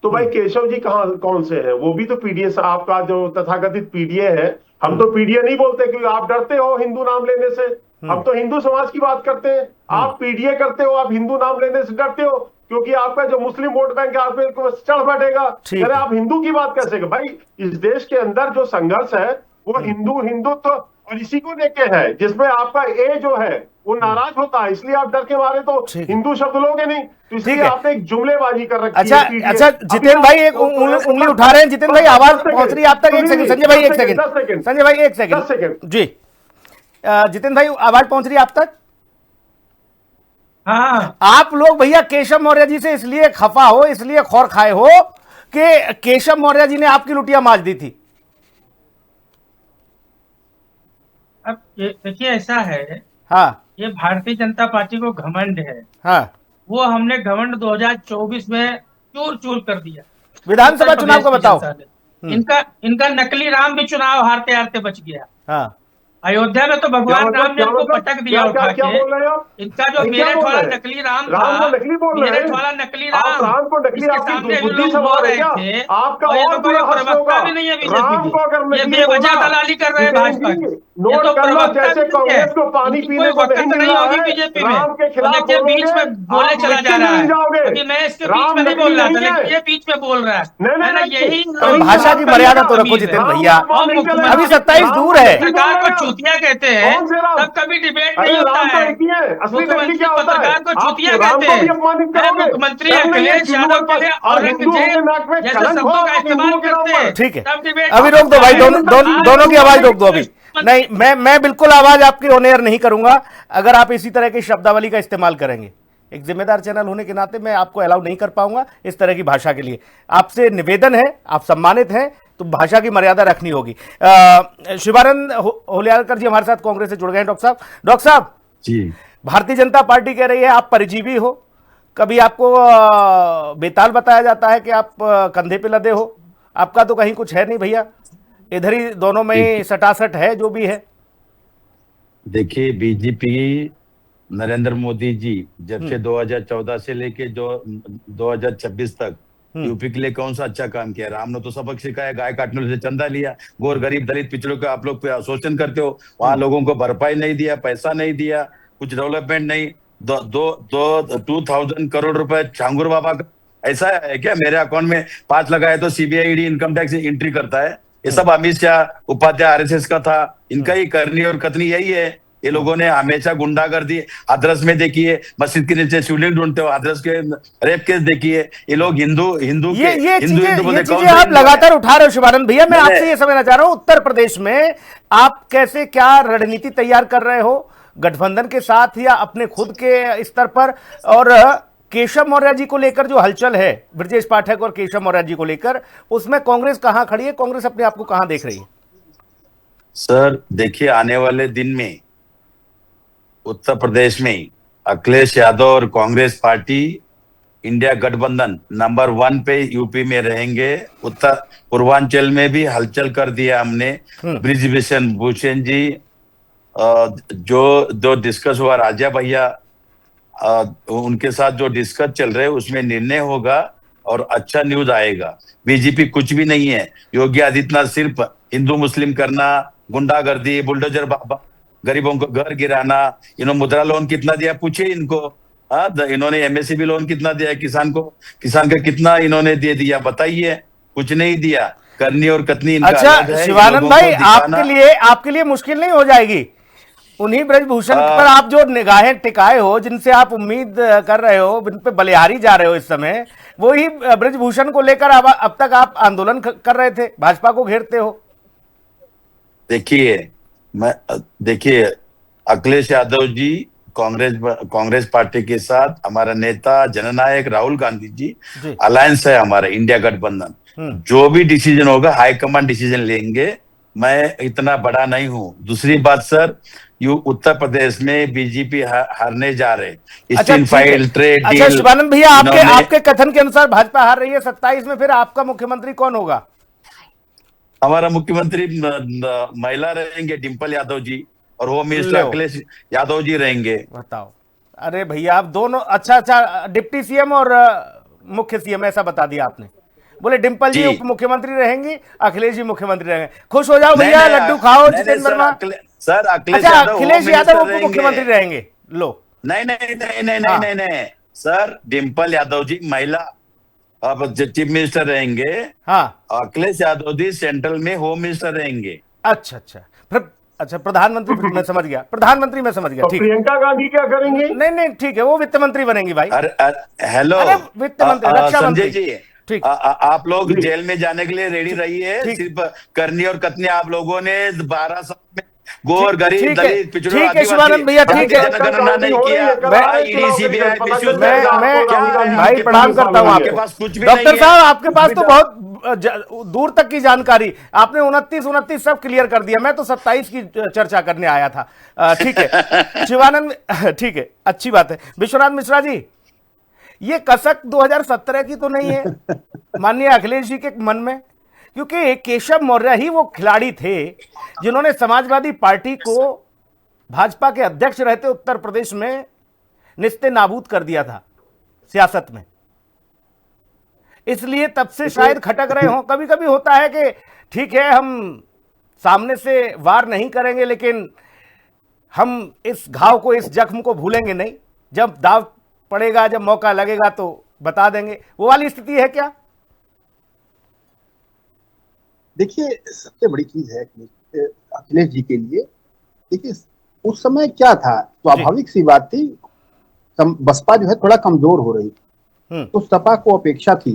तो भाई केशव जी कौन से हैं? वो भी तो पीडीए से, आपका जो तथाकथित पीडीए है। हम तो पीडीए नहीं बोलते क्योंकि आप डरते हो हिंदू नाम लेने से। हम तो हिंदू समाज की बात करते हैं। आप पीडीए करते हो, आप हिंदू नाम लेने से डरते हो क्योंकि आपका जो मुस्लिम वोट बैंक है आप पे चढ़ बैठेगा। अरे आप हिंदू की बात कैसे? भाई, इस देश के अंदर जो संघर्ष है वो हिंदुत्व और इसी को लेके है, जिसमें आपका ए जो है वो नाराज होता है, इसलिए आप डर के मारे तो हिंदू शब्द लोगे नहीं, तो इसलिए आपने एक जुमलेबाजी कर रखी है। अच्छा, जितेंद्र भाई एक उंगली उठा रहे हैं। जितेंद्र भाई, आवाज पहुंच रही है आप तक? एक सेकंड संजय भाई, 1 सेकंड संजय भाई, 1 सेकंड जी। जितेंद्र भाई, आवाज पहुंच रही है आप तक? हाँ। आप लोग भैया केशव मौर्य जी से इसलिए खफा हो, इसलिए खौर खाए हो कि केशव मौर्य जी ने आपकी लुटिया मार दी थी। अब देखिए, ऐसा है, हाँ, ये भारतीय जनता पार्टी को घमंड है। हाँ, वो हमने घमंड 2024 में चूर चूर कर दिया। विधानसभा चुनाव को बताओ। इनका नकली राम भी चुनाव हारते हारते बच गया। हाँ, अयोध्या में तो भगवान राम ने उनको पटक दिया उठा के। इनका जो मेरठ वाला नकली राम था, मेरठ वाला नकली राम, इसके सामने भी लोग बोल रहे थे, और ये तो कोई प्रवक्ता भी नहीं है बीजेपी के, ये बेवजह दलाली कर रहे हैं भाजपा की। नोट तो कर लो, प्रवक्ता जैसे भी नहीं कांग्रेस है, को पानी उनकी पीने कोई को वक्त नहीं मिल नहीं रहा होगी है, बीजेपी में। राम के तो खिलाफ देखिए बीच बोलोगे, में बोले आप चला जा मिट्टी में रहा मिल है। जाओगे। अभी मैं इसके बीच राम में नहीं नकली बोल रहा था, नहीं लेकिन है। ये बीच में बोल रहा है। नहीं, है ना, नहीं, यही इन अरे लोगों की भाषा बात की करने मर्यादा का तो रखो उम्मीद है। जितेंद्र राम भैया, का और नहीं चलेगा। अभी मुख्यमंत्री 27 राम दूर का है। नकली पत्रकार को बोलेगा। चूतिया कहते हैं, कौन से राम? तब कभी डिबेट अरे नहीं होता राम तो है। एक ही है, असली नकली मुख्यमंत्री क्या होता है? पत्रकार को आप चूतिया राम कहते को हैं। भी अपमानित है करोगे। मुख्यमंत्री शर्म नहीं है अखिलेश हिंदुओं यादव के पर, लिए और हिंदू होके औरंगजेब नाक में जैसे कलंक हो शब्दों का आप लोग इस्तेमाल हिंदुओं के नाम करते हैं, पर। ठीक है, तब डिबेट अभी रोक दो भाई, दोनों की आवाज रोक दो अभी। आज नहीं, मैं बिल्कुल आवाज आपकी ऑन एयर नहीं करूंगा अगर आप इसी तरह की शब्दावली का इस्तेमाल करेंगे। एक जिम्मेदार चैनल होने के नाते मैं आपको अलाउ नहीं कर पाऊंगा इस तरह की भाषा के लिए। आपसे निवेदन है, आप सम्मानित हैं, तो भाषा की मर्यादा रखनी होगी। शिवानंद होलियारकर जी हमारे साथ कांग्रेस से जुड़ गए हैं। डॉक्टर साहब जी, भारतीय जनता पार्टी कह रही है आप परिजीवी हो, कभी आपको बेताल बताया जाता है कि आप कंधे पे लदे हो। आपका तो कहीं कुछ है नहीं भैया, इधर ही दोनों में ही सटासट है जो भी है। देखिए बीजेपी नरेंद्र मोदी जी जब से 2014 से लेके जो 2026 तक यूपी के लिए कौन सा अच्छा काम किया? राम ने तो सबक सिखाया, गाय काटने से चंदा लिया, गोर गरीब दलित पिछड़ों का आप लोग पे शोषण करते हो, वहां लोगों को भरपाई नहीं दिया, पैसा नहीं दिया, कुछ डेवलपमेंट नहीं। 2000 करोड़ रुपए छांगुर बाबा का ऐसा है क्या? मेरे अकाउंट में 5 लगाए तो CBI ED income tax entry करता है। ये सब अमित शाह उपाध्याय आरएसएस का था, इनका ही करनी और कतनी यही है। ये लोगों ने हमेशा गुंडागर्दी, हाथरस में देखिए, मस्जिद के नीचे शिवलिंग ढूंढते हो, हाथरस के रेप केस देखिए। ये लोग हिंदू ये बोलते, चीजें आप लगातार उठा रहे हो शिवानंद भैया। मैं आपसे ये समझना चाह रहा हूं, उत्तर प्रदेश में आप कैसे क्या रणनीति तैयार कर रहे हो, गठबंधन के साथ या अपने खुद के स्तर पर? और केशव मौर्य जी को लेकर जो हलचल है, ब्रजेश पाठक और केशव मौर्य जी को लेकर, उसमें कांग्रेस कहां खड़ी है? कांग्रेस अपने आप को कहां देख रही है? सर देखिए, आने वाले दिन में उत्तर प्रदेश में अखिलेश यादव और कांग्रेस पार्टी इंडिया गठबंधन नंबर 1 पे यूपी में रहेंगे। उत्तर पूर्वांचल में भी हलचल कर दिया हमने। ब्रिजभूषण भूषण जी जो डिस्कस हुआ, राजा भैया उनके साथ जो डिस्कस चल रहे उसमें निर्णय होगा और अच्छा न्यूज आएगा। बीजेपी कुछ भी नहीं है। योगी आदित्यनाथ सिर्फ हिंदू मुस्लिम करना, गुंडागर्दी, बुलडोजर बाबा, गरीबों को घर गिराना। इन्होंने मुद्रा लोन कितना दिया पूछे इनको। इन्होंने एमएससीबी लोन कितना दिया किसान को? किसान का कितना इन्होंने दे दिया बताइए? कुछ नहीं दिया। करनी और कतनी इनका अलग अच्छा है। शिवानंद भाई, आपके लिए मुश्किल नहीं हो जाएगी उन्हीं ब्रजभूषण पर आप जो निगाहें टिकाए हो, जिनसे आप उम्मीद कर रहे हो, जिन पे बलिहारी जा रहे हो इस समय, वही ब्रजभूषण को लेकर अब तक आप आंदोलन कर रहे थे, भाजपा को घेरते हो। देखिए अखिलेश यादव जी कांग्रेस पार्टी के साथ, हमारा नेता जननायक राहुल गांधी जी अलायंस है हमारा इंडिया गठबंधन। जो भी डिसीजन होगा हाईकमांड डिसीजन लेंगे। मैं इतना बड़ा नहीं हूं। दूसरी बात सर, उत्तर प्रदेश में बीजेपी हारने जा रहे। अच्छा शिवानंद भैया, आपके कथन के अनुसार भाजपा हार रही है 27 में, फिर आपका मुख्यमंत्री कौन होगा? हमारा मुख्यमंत्री महिला रहेंगे डिंपल यादव जी, और होम मिनिस्टर अखिलेश यादव जी रहेंगे। बताओ, अरे भैया आप दोनों, अच्छा डिप्टी सीएम और मुख्य सीएम ऐसा बता दिया आपने। बोले डिंपल जी उप मुख्यमंत्री रहेंगी, अखिलेश जी मुख्यमंत्री रहेंगे। खुश हो जाओ भैया, लड्डू खाओ जितेंद्र वर्मा। सर अखिलेश यादव उप मुख्यमंत्री रहेंगे। लो नहीं सर, डिंपल यादव जी महिला अब चीफ मिनिस्टर रहेंगे। हाँ, अखिलेश यादव जी सेंट्रल में होम मिनिस्टर रहेंगे। अच्छा प्रधानमंत्री मैं समझ गया, प्रधानमंत्री मैं समझ गया। तो ठीक, प्रियंका गांधी क्या करेंगी? नहीं ठीक है, वो वित्त मंत्री बनेंगी भाई। हेलो वित्त मंत्री, रक्षा मंत्री। संजय जी, ठीक, आप लोग जेल में जाने के लिए रेडी रहिए। सिर्फ करनी और कत्नी आप लोगों ने 12 साल में गोर गरीब दलित पिछड़ों, ठीक है शिवानंद भैया, ठीक है। जनगणना नहीं किया। मैं भाई प्रणाम करता हूँ आपके पास। कुछ भी डॉक्टर साहब, आपके पास तो बहुत दूर तक की जानकारी, आपने 29 सब क्लियर कर दिया। मैं तो 27 की चर्चा करने आया था। ठीक है शिवानंद, ठीक है, अच्छी बात है। विश्वनाथ मिश्रा जी, ये कसक 2017 की तो नहीं है माननीय अखिलेश जी के मन में? क्योंकि केशव मौर्य ही वो खिलाड़ी थे जिन्होंने समाजवादी पार्टी को भाजपा के अध्यक्ष रहते उत्तर प्रदेश में निस्ते नाबूद कर दिया था सियासत में। इसलिए तब से शायद खटक रहे हो। कभी कभी होता है कि ठीक है हम सामने से वार नहीं करेंगे, लेकिन हम इस घाव को, इस जख्म को भूलेंगे नहीं। जब दाव पड़ेगा, जब मौका लगेगा तो बता देंगे। वो वाली स्थिति है क्या? देखिए, सबसे बड़ी चीज है अखिलेश जी के लिए, देखिए उस समय क्या था, स्वाभाविक सी बात थी, बसपा जो है थोड़ा कमजोर हो रही थी, तो सपा को अपेक्षा थी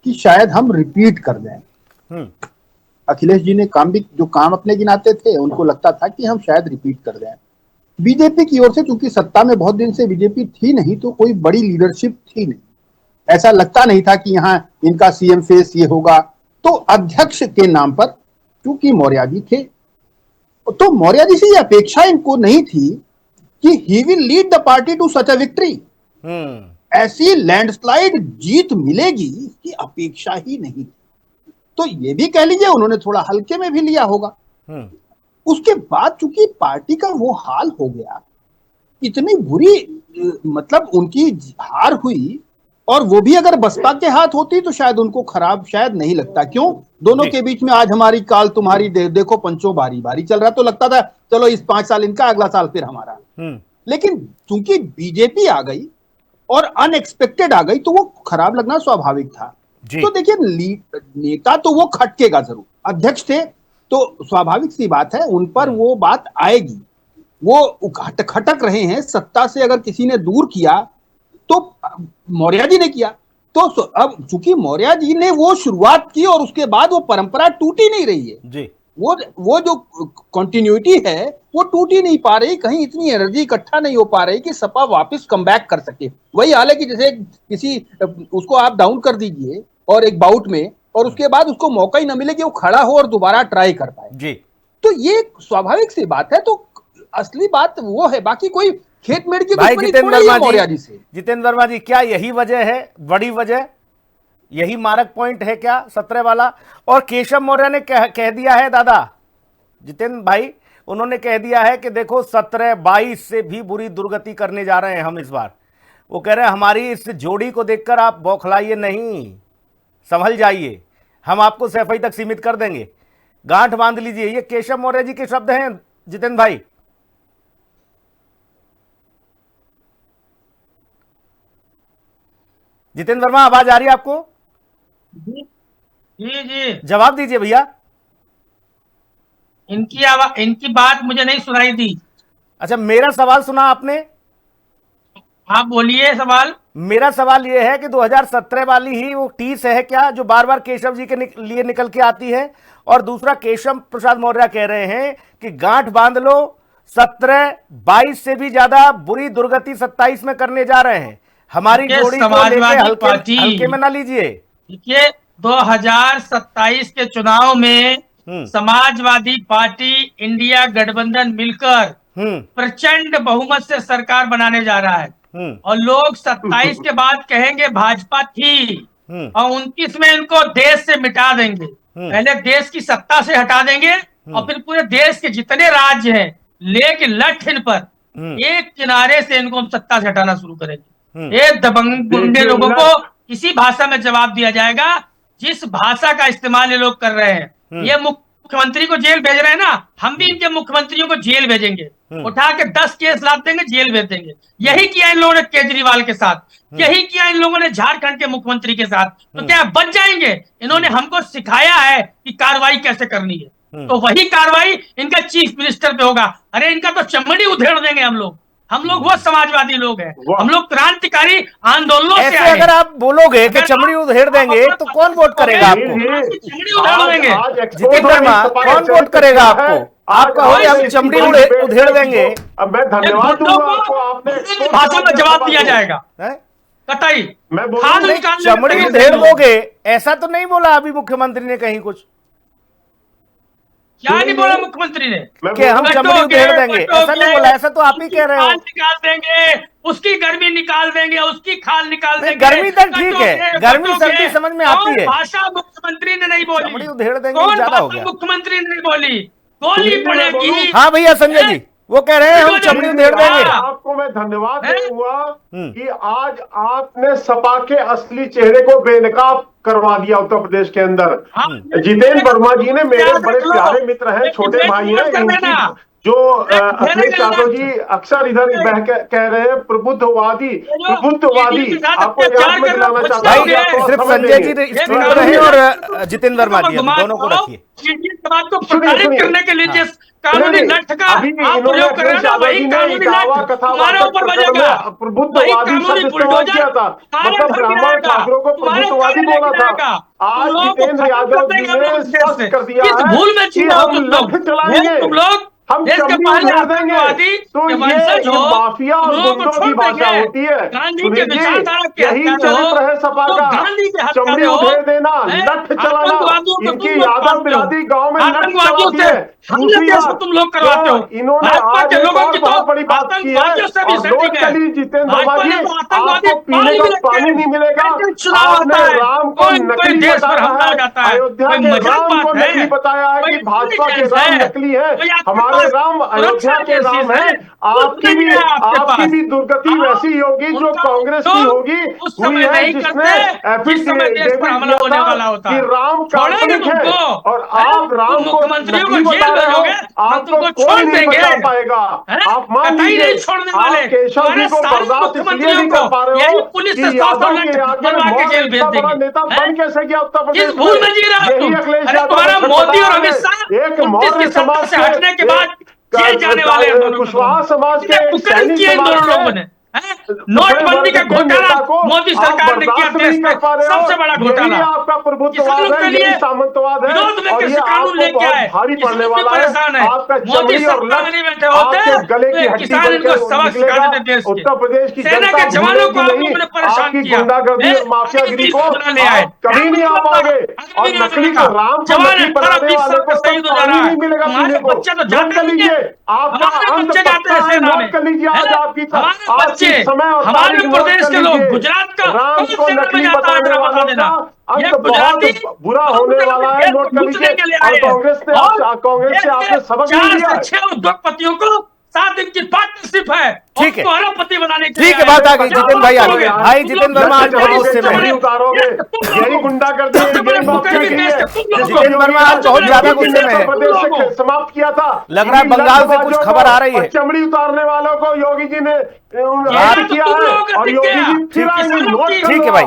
कि शायद हम रिपीट कर दें। अखिलेश जी ने जो काम अपने गिनाते थे, उनको लगता था कि हम शायद रिपीट कर दें। बीजेपी की ओर से, चूंकि सत्ता में बहुत दिन से बीजेपी थी नहीं, तो कोई बड़ी लीडरशिप थी नहीं, ऐसा लगता नहीं था कि यहाँ इनका सीएम फेस ये होगा। तो अध्यक्ष के नाम पर चूंकि मौर्य जी थे, तो मौर्य जी से ये अपेक्षा इनको नहीं थी कि he will lead the party to such a victory. ऐसी लैंडस्लाइड जीत मिलेगी इसकी अपेक्षा ही नहीं थी। तो ये भी कह लीजिए उन्होंने थोड़ा हल्के में भी लिया होगा। उसके बाद चूंकि पार्टी का वो हाल हो गया, इतनी बुरी मतलब उनकी हार हुई, और वो भी अगर बसपा के हाथ होती तो शायद उनको खराब शायद नहीं लगता। क्यों? दोनों के बीच में आज हमारी काल तुम्हारी, देखो पंचों बारी बारी चल रहा, तो लगता था चलो इस 5 साल इनका, अगला साल फिर हमारा। लेकिन चूंकि बीजेपी आ गई और अनएक्सपेक्टेड आ गई, तो वो खराब लगना स्वाभाविक था। तो देखिए, नेता तो वो खटकेगा जरूर, अध्यक्ष थे तो स्वाभाविक सी बात है उन पर वो बात आएगी। वो खटक रहे हैं, सत्ता से अगर किसी ने दूर किया तो मौर्य जी ने किया। तो अब चूंकि मौर्य जी ने वो शुरुआत की और उसके बाद वो परंपरा टूटी नहीं रही है जी। वो जो कंटिन्यूटी है वो टूट ही नहीं पा रही, कहीं इतनी एनर्जी इकट्ठा नहीं हो पा रही कि सपा वापस कम बैक कर सके। वही हाल है कि जैसे किसी उसको आप डाउन कर दीजिए और एक बाउट में, और उसके बाद उसको मौका ही ना मिले कि वो खड़ा हो और दोबारा ट्राई कर पाए जी। तो ये स्वाभाविक सी बात है। तो असली बात वो है, बाकी कोई खेत मेड़ की दुश्मनी थोड़ी है मौर्य जी से। जितेंद्र वर्मा जी, क्या यही वजह है, बड़ी वजह यही मारक पॉइंट है क्या 17 वाला? और केशव मौर्य ने कह दिया है दादा, जितेंद्र भाई, उन्होंने कह दिया है कि देखो 17-22 से भी बुरी दुर्गति करने जा रहे हैं हम इस बार। वो कह रहे हैं हमारी इस जोड़ी को देखकर आप बौखलाइए नहीं, संभल जाइए, हम आपको सैफई तक सीमित कर देंगे, गांठ बांध लीजिए। ये केशव मौर्य जी के शब्द हैं जितेंद्र भाई। जितेंद्र वर्मा, आवाज आ रही है आपको? जी जवाब दीजिए भैया। इनकी बात मुझे नहीं सुनाई दी। अच्छा, मेरा सवाल सुना आपने? आप बोलिए सवाल। मेरा सवाल यह है कि 2017 वाली ही वो टीस है क्या जो बार बार केशव जी के लिए निकल के आती है? और दूसरा, केशव प्रसाद मौर्य कह रहे हैं कि गांठ बांध लो, 17-22 से भी ज्यादा बुरी दुर्गति 27 में करने जा रहे हैं। हमारी जोड़ी को लेके हल्के में ना लीजिए। देखिए, 2027 के चुनाव में समाजवादी पार्टी इंडिया गठबंधन मिलकर प्रचंड बहुमत से सरकार बनाने जा रहा है। और लोग 27 के बाद कहेंगे भाजपा थी, और 29 में इनको देश से मिटा देंगे। पहले देश की सत्ता से हटा देंगे और फिर पूरे देश के जितने राज्य हैं लेके लठ इन पर एक किनारे से इनको हम सत्ता से हटाना शुरू करेंगे। ये दबंग गुंडे लोगों को इसी भाषा में जवाब दिया जाएगा जिस भाषा का इस्तेमाल ये लोग कर रहे हैं। ये मुख्यमंत्री को जेल भेज रहे हैं ना, हम भी इनके मुख्यमंत्रियों को जेल भेजेंगे, उठा के 10 केस लाद देंगे, जेल भेज देंगे। यही किया इन लोगों ने केजरीवाल के साथ, यही किया इन लोगों ने झारखंड के मुख्यमंत्री के साथ। तो क्या बच जाएंगे? इन्होंने हमको सिखाया है कि कार्रवाई कैसे करनी है, तो वही कार्रवाई इनका चीफ मिनिस्टर पे होगा। अरे इनका तो चमड़ी उधेड़ देंगे हम लोग वो समाजवादी लोग हैं, हम लोग क्रांतिकारी आंदोलनों से आए। अगर आप बोलोगे कि चमड़ी उधेड़ देंगे तो कौन वोट करेगा आपको? चमड़ी उधेड़ देंगे। जितेंद्र वर्मा, कौन वोट करेगा आपको? आप कहोगे हम चमड़ी उधेड़ देंगे। अब मैं धन्यवाद दूंगा आपको, आपने भाषा में जवाब दिया जाएगा कतई। चमड़ी उधेड़ दोगे ऐसा तो नहीं बोला अभी मुख्यमंत्री ने कहीं कुछ? क्या नहीं बोला मुख्यमंत्री ने कि हम चमड़ी उधेड़ देंगे? ऐसा नहीं बोला, ऐसा तो आप ही कह रहे हो। निकाल देंगे, उसकी गर्मी निकाल देंगे, उसकी खाल निकाल देंगे। गर्मी तक ठीक है, गर्मी सर्दी समझ में आती है। भाषा मुख्यमंत्री ने नहीं बोली, चमड़ी उधेड़ देंगे ज्यादा हो गया। मुख्यमंत्री ने नहीं बोली, गोली पड़ेगी। हाँ भैया संजय जी, वो कह रहे हैं हम चमड़ी उधेड़ देंगे। आपको मैं धन्यवाद दूंगा कि आज आपने सपा के असली चेहरे को बेनकाब करवा दिया उत्तर प्रदेश के अंदर। जितेंद्र वर्मा जी ने, मेरे बड़े प्यारे मित्र हैं, छोटे भाई हैं, इनकी जो अखिलेश यादव जी अक्सर इधर कह रहे हैं प्रबुद्धवादी, आपको याद में दिलाना चाहता हूं। भाई सिर्फ संजय जी स्क्रीन पर रहे और जितेंद्र वर्मा जी दोनों को रखिए। को प्रताड़ित करने के लिए जिस कानूनी नठ का आप प्रयोग कर रहे हैं, वही कानूनी नठ तुम्हारे ऊपर बजेगा, प्रबुद्धवादी शब्द इस्तेमाल किया था, मतलब ब्राह्मण ठाकुरों को प्रबुद्धवादी बोला था। आज जितेंद्र यादव जी ने स्पष्ट कर दिया है भूल में कि हम लठ चलाएंगे, तुम लोग हम चमड़ी उधेड़ देंगे। तो ये माफिया और गुंडों की भाषा होती है। यही चरित्र है सपा का, चमड़ी उधेड़ देना, लठ चलाना। इनकी यादव बिरादरी गांव में लठ चलाती है। दूसरी बात, तुम लोग करवाते हो, इन्होंने आज एक और बहुत बड़ी बात की है, और नोट करिए जितेंद्र वर्मा जी, आपको पीने का पानी नहीं मिलेगा। आपने राम को नकली बताया है, अयोध्या के राम को नकली बताया है कि भाजपा के राम नकली है, हमारे राम अयोध्या के राम है। आपकी भी दुर्गति वैसी होगी जो कांग्रेस की होगी, हुई है, जिसने एफिडेविट दिया था कि राम काल्पनिक है, और आप राम को नकली बता रहे हो। आपको कोई नहीं बचा पाएगा। आप मान लीजिए, आप केशव जी को बर्दाश्त इसलिए नहीं कर पा रहे हो कि यादव के आगे बहुत बड़ा नेता बन कैसे गया उत्तर प्रदेश में। यही अखिलेश यादव मोदी और अमित शाह एक मौर्य समाज से हटने के बाद जाने वाले कुशवाहा समाज के सैनिक समाज के नोटबंदी का घोटाला मोदी सरकार ने किया, देश में सबसे बड़ा घोटाला। आपका प्रभुत्ववाद है, यही सामंतवाद है, और ये आपको बहुत भारी पड़ने वाला है। आपका चमड़ी और लठ आपके गले की हड्डी बनकर निकलेगा। उत्तर प्रदेश की सेना के जवानों को आपने परेशान किया, गुंडागर्दी और माफियागिरी को कभी नहीं आ पाओगे, और नकली को राम को नकली बनाने वाले को पानी नहीं मिलेगा पीने को। नोट कर लीजिए, आपका अंत पक्का है। नोट कर लीजिए, आज आपकी समय और हमारे प्रदेश के लोग, गुजरात का राम को नकली बताने वालों का अंत बहुत बुरा होने वाला है। नोट कर लीजिए, और कांग्रेस से आपने सबक नहीं लिया। 6 उद्योगपतियों को 7 दिन की पार्टनरशिप है, ठीक है, अरबपति बनाने के ठीक है, बात आ गई। जितेंद्र भाई आ गए। भाई जितेंद्र वर्मा आज बहुत गुस्से में है। उतारोगे, यही गुंडा करते हैं, जितेंद्र वर्मा आज बहुत ज्यादा गुस्से में है। प्रदेश से समाप्त किया था, लग रहा है बंगाल से कुछ खबर आ रही है। चमड़ी उतारने वालों को योगी जी ने किया है, और योगी जी फिर आएंगे। नोट ठीक है भाई,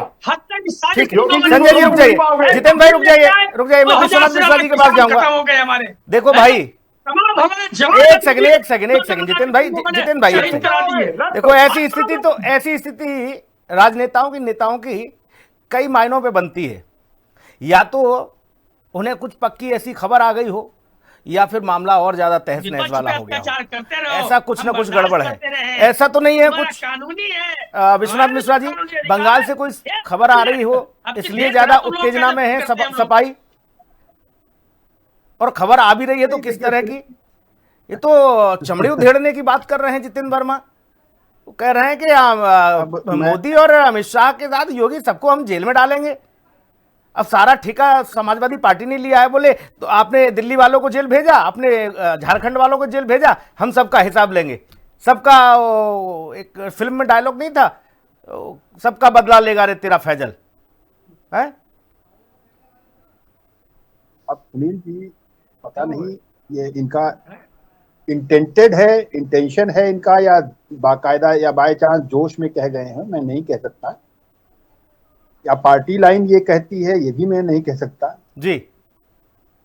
ठीक है। संजय जी रुक जाइए, जितेंद्र भाई रुक जाइए, मैं विश्वनाथ मिश्रा जी के पास जाऊंगा। देखो भाई, एक सेकंड जितेंद्र भाई एक सेकंड। देखो ऐसी स्थिति नेताओं की कई मायनों पे बनती है। या तो उन्हें कुछ पक्की ऐसी खबर आ गई हो, या फिर मामला और ज्यादा तहस नहस वाला हो गया हो। ऐसा कुछ ना कुछ गड़बड़ है, ऐसा तो नहीं है कुछ। विश्वनाथ मिश्रा जी, बंगाल से कोई खबर आ रही हो इसलिए ज्यादा उत्तेजना में है सपाई, और खबर आ भी रही है तो किस तरह की? ये तो चमड़ी उधेड़ने की बात कर रहे हैं जितेंद्र वर्मा। वो कह रहे हैं कि मोदी और अमित शाह के साथ योगी सबको हम जेल में डालेंगे। अब सारा ठेका समाजवादी पार्टी ने लिया है। बोले तो आपने दिल्ली वालों को जेल भेजा, आपने झारखंड वालों को जेल भेजा, हम सबका हिसाब लेंगे। सबका एक फिल्म में डायलॉग नहीं था, सबका बदला लेगा रे तेरा फैजल है। अब सुनील जी, पता नहीं ये इनका इंटेंटेड है, इंटेंशन है इनका, या बाकायदा या बाय चांस जोश में कह गए हैं, मैं नहीं कह सकता। या पार्टी लाइन ये कहती है, ये भी मैं नहीं कह सकता जी।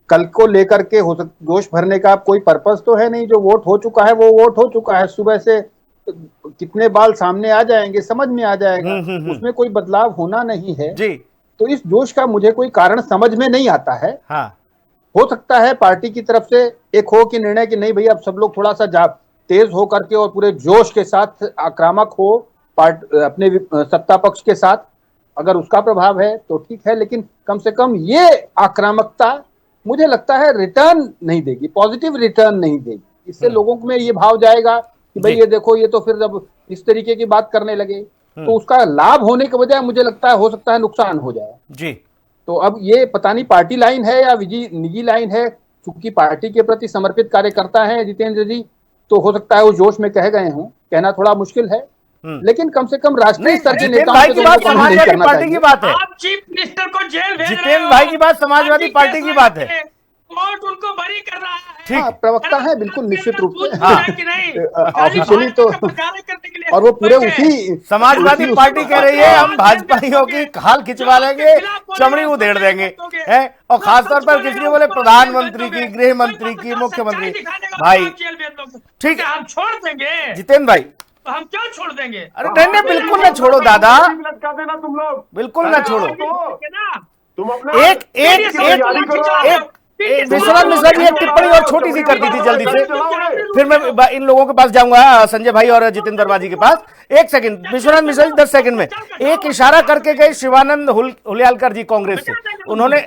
कल को लेकर के हो जोश भरने का कोई पर्पस तो है नहीं। जो वोट हो चुका है वो वोट हो चुका है। सुबह से कितने बाल सामने आ जाएंगे, समझ में आ जाएगा, उसमें कोई बदलाव होना नहीं है जी। तो इस जोश का मुझे कोई कारण समझ में नहीं आता है। हाँ। हो सकता है पार्टी की तरफ से एक हो कि निर्णय कि नहीं भाई अब सब लोग थोड़ा सा तेज हो करके और पूरे जोश के साथ आक्रामक हो अपने सत्ता पक्ष के साथ। अगर उसका प्रभाव है तो ठीक है, लेकिन कम से कम ये आक्रामकता मुझे लगता है रिटर्न नहीं देगी, पॉजिटिव रिटर्न नहीं देगी। इससे लोगों में ये भाव जाएगा कि भाई ये देखो, ये तो फिर जब इस तरीके की बात करने लगे तो उसका लाभ होने के बजाय मुझे लगता है हो सकता है नुकसान हो जाए जी। तो अब ये पता नहीं पार्टी लाइन है या निजी लाइन है। चूंकि पार्टी के प्रति समर्पित कार्यकर्ता है जितेंद्र जी, तो हो सकता है वो जोश में कह गए हों, कहना थोड़ा मुश्किल है, लेकिन कम से कम राष्ट्रीय स्तर के जितेंद्र नेताओं भाई के की तो बात उनको काम नहीं समाजवादी करना पार्टी की चाहिए। बात है। आप चीफ मिनिस्टर को जेल भेज रहे जितेंद्र हो। भाई की बात समाजवादी पार्टी पार्टी की बात है। कोर्ट उनको बरी कर रहा है। ठीक। हाँ, प्रवक्ता है बिल्कुल निश्चित रूप से, हाँ। कि नहीं ऑफिशियली तो, और वो पूरे उसी समाजवादी पार्टी कह रही है हम भाजपाइयों की खाल खिंचवा लेंगे, चमड़ी उधेड़ देंगे, है, और खासतौर पर किसी बोले प्रधानमंत्री की, गृह मंत्री की, मुख्यमंत्री। भाई ठीक है, हम छोड़ देंगे जितेंद्र भाई, तो हम क्यों छोड़ देंगे? अरे नहीं बिल्कुल ना छोड़ो दादा, लटका देना तुम लोग, बिल्कुल ना छोड़ो। तुम अपना एक विश्वनाथ मिश्रा जी एक टिप्पणी और छोटी सी कर दी थी जल्दी से, फिर मैं इन लोगों के पास जाऊंगा, संजय भाई और जितेंद्र वर्मा जी के पास। एक सेकंड, विश्वनाथ मिश्रा जी 10 सेकंड में एक इशारा करके गए शिवानंद हुलियालकर जी कांग्रेस से, उन्होंने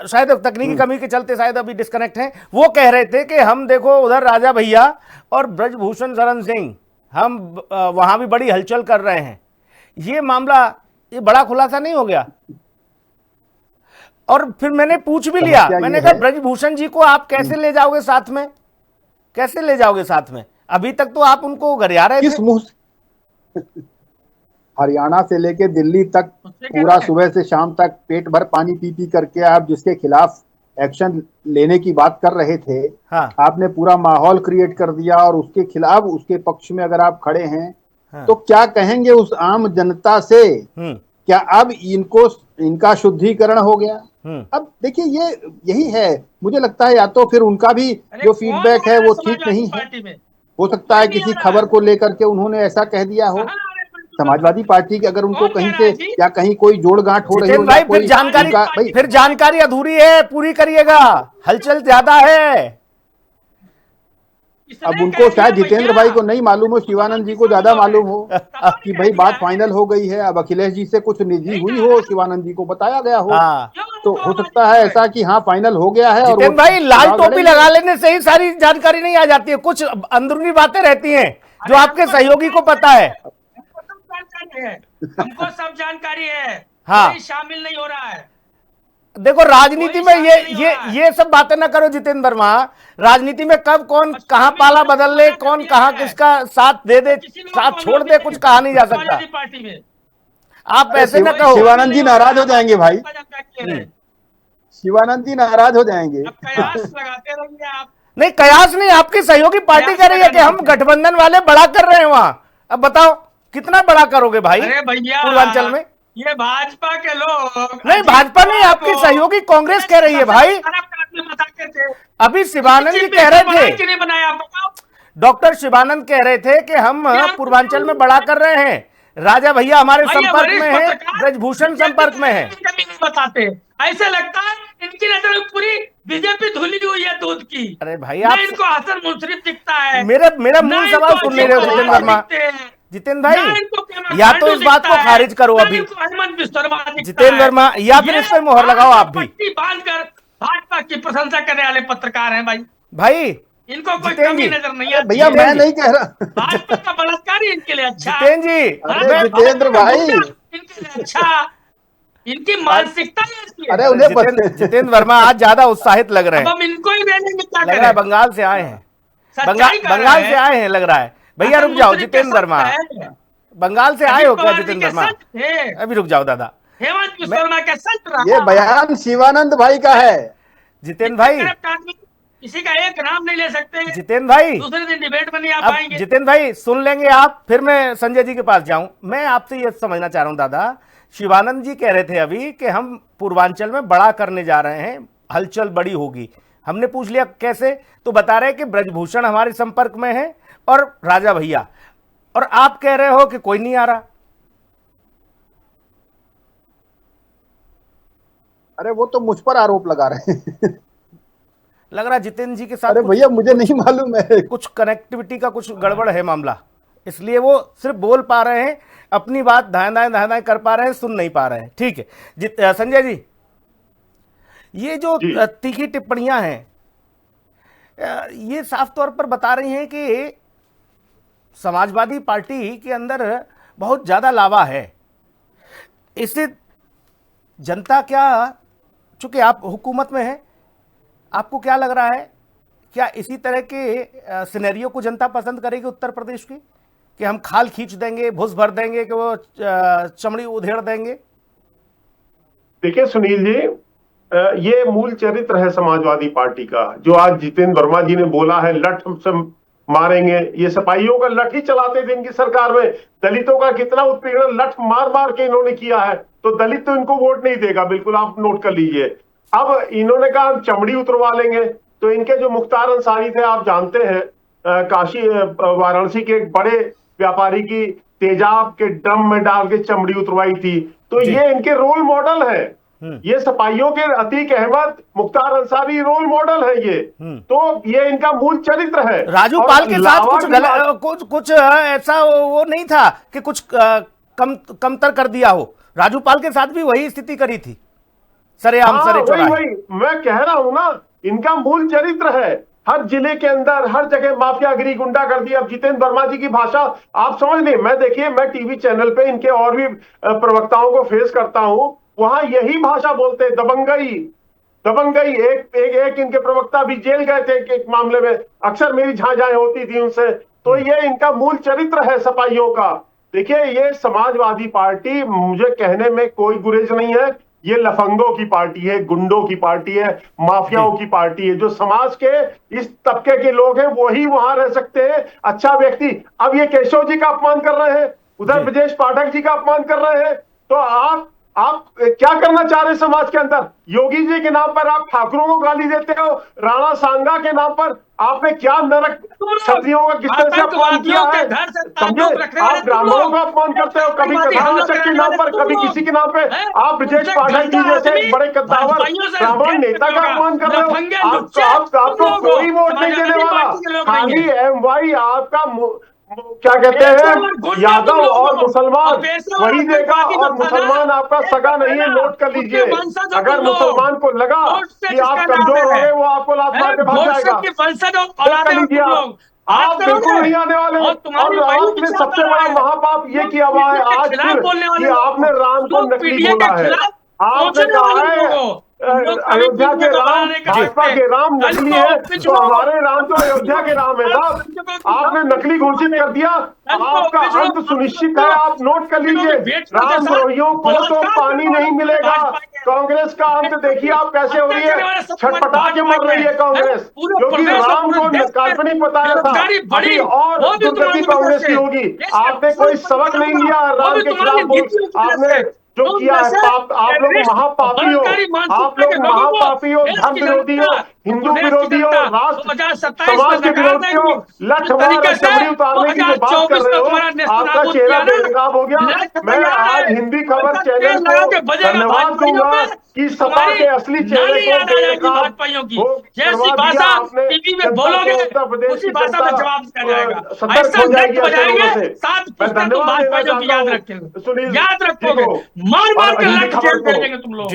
शायद तकनीकी कमी के चलते शायद अभी डिस्कनेक्ट हैं, वो कह रहे थे कि हम देखो उधर राजा भैया और ब्रजभूषण शरण सिंह, हम वहां भी बड़ी हलचल कर रहे हैं। ये मामला, ये बड़ा खुलासा नहीं हो गया? और फिर मैंने पूछ भी लिया, मैंने कहा ब्रजभूषण जी को आप कैसे ले जाओगे साथ में, कैसे ले जाओगे साथ में? अभी तक तो आप उनको गरिया रहे थे। किस मुंह से? हरियाणा से लेके दिल्ली तक पूरा सुबह से शाम तक पेट भर पानी पी पी करके आप जिसके खिलाफ एक्शन लेने की बात कर रहे थे, हाँ। आपने पूरा माहौल क्रिएट कर दिया, और उसके खिलाफ, उसके पक्ष में अगर आप खड़े हैं, हाँ। तो क्या कहेंगे उस आम जनता से? क्या अब इनका शुद्धिकरण हो गया? अब देखिए, यही है, मुझे लगता है या तो फिर उनका भी जो फीडबैक है वो ठीक नहीं है, हो सकता है किसी खबर को लेकर के उन्होंने ऐसा कह दिया हो। समाजवादी पार्टी की अगर उनको कहीं से या कहीं कोई जोड़ गांठ हो रही हो, भाई फिर जानकारी अधूरी है, पूरी करिएगा, हलचल ज्यादा है। अब उनको शायद जितेंद्र भाई को नहीं मालूम हो, शिवानंद जी को ज्यादा मालूम हो कि भाई बात फाइनल हो गई है, अब अखिलेश जी से कुछ निजी हुई हो, शिवानंद जी को बताया गया हो। हाँ। तो हो सकता है ऐसा कि हाँ फाइनल हो गया है। और भाई लाल टोपी लगा लेने से ही सारी जानकारी नहीं आ जाती है, कुछ अंदरूनी बातें रहती हैं जो आपके सहयोगी को पता है। हमको सब जानकारी है। हाँ, कोई शामिल नहीं हो रहा है। देखो राजनीति में ये सब बातें ना करो जितेंद्र वर्मा, राजनीति में कब कौन कहां पाला बदल ले, कौन कहां किसका साथ दे दे, साथ छोड़ दे, कुछ कहा नहीं जा सकता। पार्टी में आप ऐसे ना कहो। शिवानंद जी नाराज हो जाएंगे भाई, शिवानंद जी नाराज हो जाएंगे। कयास लगाते रहेंगे आप। नहीं कयास नहीं, आपकी सहयोगी पार्टी कह रही है कि हम गठबंधन वाले बड़ा कर रहे हैं वहां। अब बताओ कितना बड़ा करोगे भाई पूर्वांचल में? ये भाजपा के लोग नहीं, भाजपा नहीं, आपकी सहयोगी कांग्रेस कह रही है भाई। अभी शिवानंद जी कह रहे थे, डॉक्टर शिवानंद कह रहे थे कि हम पूर्वांचल में बड़ा कर रहे हैं, राजा भैया हमारे संपर्क में है, ब्रजभूषण संपर्क में है। बताते ऐसे लगता है इनकी नजर में पूरी बीजेपी धुली हुई है दूध की। अरे भाई आप इनको हसन मुंसरिफ दिखता है। मेरा मूल सवाल सुन ले रहे हो जितेंद्र वर्मा। जितेंद्र भाई या तो इस बात को खारिज करो अभी जितेंद्र वर्मा, या फिर इस पर मोहर लगाओ आप भी। बांधकर भाजपा की प्रशंसा करने वाले पत्रकार हैं भाई इनको कोई कमी नजर नहीं है। भैया मैं नहीं कह रहा, भाजपा का बलात्कार ही इनके लिए अच्छा। जितेंद्र जी, जितेंद्र भाई इनके लिए अच्छा, इनकी मानसिकता अरे उन्हें जितेंद्र वर्मा आज ज्यादा उत्साहित लग रहे हैं। हम इनको ही लेने क्या लग रहा है बंगाल से आए हैं, बंगाल से आए हैं लग रहा है। भैया रुक जाओ जितेंद्र वर्मा, बंगाल से आए हो क्या जितेंद्र वर्मा? अभी रुक जाओ दादा, हेमंत बिस्वा वर्मा का संत रहा। ये बयान शिवानंद भाई का है। जितेंद्र भाई किसी का एक नाम नहीं ले सकते जितेंद्र भाई, दूसरे दिन डिबेट में नहीं आ पाएंगे। जितेंद्र भाई सुन लेंगे आप, फिर मैं संजय जी के पास जाऊं। मैं आपसे ये समझना चाह रहा हूं दादा, शिवानंद जी कह रहे थे अभी कि हम पूर्वांचल में बड़ा करने जा रहे हैं, हलचल बड़ी होगी। हमने पूछ लिया कैसे, तो बता रहे कि ब्रजभूषण हमारे संपर्क में है और राजा भैया, और आप कह रहे हो कि कोई नहीं आ रहा। अरे वो तो मुझ पर आरोप लगा रहे हैं। लग रहा जितेंद्र जी के साथ। अरे भैया मुझे नहीं मालूम है, कुछ कनेक्टिविटी का कुछ गड़बड़ है मामला, इसलिए वो सिर्फ बोल पा रहे हैं, अपनी बात दाएं कर पा रहे हैं, सुन नहीं पा रहे हैं। ठीक है संजय जी, ये जो तीखी टिप्पणियां हैं ये साफ तौर पर बता रही हैं कि समाजवादी पार्टी के अंदर बहुत ज्यादा लावा है। इससे जनता क्या, चूंकि आप हुकूमत में हैं, आपको क्या लग रहा है क्या इसी तरह के सिनेरियो को जनता पसंद करेगी उत्तर प्रदेश की, कि हम खाल खींच देंगे, भूस भर देंगे, कि वो चमड़ी उधेड़ देंगे? देखिए सुनील जी, ये मूल चरित्र है समाजवादी पार्टी का, जो आज जितेंद्र वर्मा जी ने बोला है लठ से मारेंगे। ये सिपाहियों का लठ ही चलाते थे इनकी सरकार में। दलितों का कितना उत्पीड़न लठ मार मार के इन्होंने किया है, तो दलित तो इनको वोट नहीं देगा, बिल्कुल आप नोट कर लीजिए। अब इन्होंने कहा हम चमड़ी उतरवा लेंगे, तो इनके जो मुख्तार अंसारी थे, आप जानते हैं, काशी वाराणसी के एक बड़े व्यापारी की तेजाब के ड्रम में डाल के चमड़ी उतरवाई थी, तो ये इनके रोल मॉडल है। ये सिपाहियों के अतीक अहमद, मुख्तार अंसारी रोल मॉडल है ये। तो ये इनका मूल चरित्र है। राजू पाल के साथ कुछ ऐसा वो नहीं था कि कुछ कमतर कर दिया हो। राजू पाल के साथ भी वही स्थिति करी थी, सरेआम सरे चौराहे। वही मैं कह रहा हूं ना, इनका मूल चरित्र है। हर जिले के अंदर हर जगह माफियागिरी, गुंडागर्दी। अब जितेंद्र वर्मा जी की भाषा आप समझ नहीं। मैं देखिए, मैं टीवी चैनल पे इनके और भी प्रवक्ताओं को फेस करता हूं, वहां यही भाषा बोलते हैं, दबंगई दबंगई। एक इनके प्रवक्ता भी जेल गए थे एक मामले में, अक्सर मेरी झांझाएं होती थी उनसे। तो ये इनका मूल चरित्र है सिपाहियों का। देखिए, ये समाजवादी पार्टी, मुझे कहने में कोई गुरेज नहीं है, ये लफंगों की पार्टी है, गुंडों की पार्टी है, माफियाओं की पार्टी है। जो समाज के इस तबके के लोग हैं वही वहां रह सकते हैं। अच्छा व्यक्ति, अब ये केशव जी का अपमान कर रहे हैं, उधर ब्रजेश पाठक जी का अपमान कर रहे हैं, तो आप क्या करना चाह रहे हैं समाज के अंदर? योगी जी के नाम पर आप ठाकुरों को गाली देते हो, राणा सांगा के नाम पर आपने क्या नरक क्षत्रियों का किस तरह से अपमान किया है, समझे? आप ब्राह्मणों का अपमान करते हो, कभी कथानाचक के नाम पर, कभी किसी के नाम पे। आप ब्रजेश पाठक जी जैसे एक बड़े कद्दावर ब्राह्मण नेता का अपमान कर रहे हो। आपको कोई वोट नहीं देने वाला, खाली एमवाई आपका क्या कहते हैं, यादव और मुसलमान वही देगा, और मुसलमान आपका सगा नहीं है। नोट कर लीजिए, अगर मुसलमान को लगा कि आप कमजोर हो गए, वो आपको लात मार के भाग जाएगा। कर लीजिए आप बिल्कुल नहीं आने वाले। और आपने सबसे बड़ा महापाप ये किया हुआ है आज फिर, कि आपने राम को नकली बोला है। आपने कहा है अयोध्या के राम भाजपा के राम नकली है, तो हमारे राम तो अयोध्या के राम है साहब। आपने नकली घोषित कर दिया, आपका अंत सुनिश्चित है। आप नोट कर लीजिए, राम द्रोहियों को तो पानी नहीं मिलेगा। कांग्रेस का अंत देखिए आप कैसे हो रही है, छटपटा के मर रही है कांग्रेस, क्योंकि राम को काल्पनिक बताया था। और दुर्गति कांग्रेस की होगी। आपने कोई सबक नहीं लिया राम के खिलाफ, आपने जो किया है पाप। आप लोग महापापी हो, आप लोग महापापी हो, धर्म विरोधी हो, हिंदू विरोधी हो, राष्ट्र समाज के विरोधी हो। लठमार और चमड़ी उतारने की जो बात कर रहे हो, आपका चेहरा बेनकाब हो गया। मैं आज हिंदी खबर चैनल को धन्यवाद दूंगा कि सपा के असली चेहरे को बेनकाब जैसी भाषा टीवी में बोलोगे उसी भाषा में जवाब दिया जाएगा। ऐसा नृत्य बजाएंगे, साथ भाजपाइयों की याद रखेंगे, याद रखोगे, मार मार के लाठी जेल भेजेंगे तुम लोग।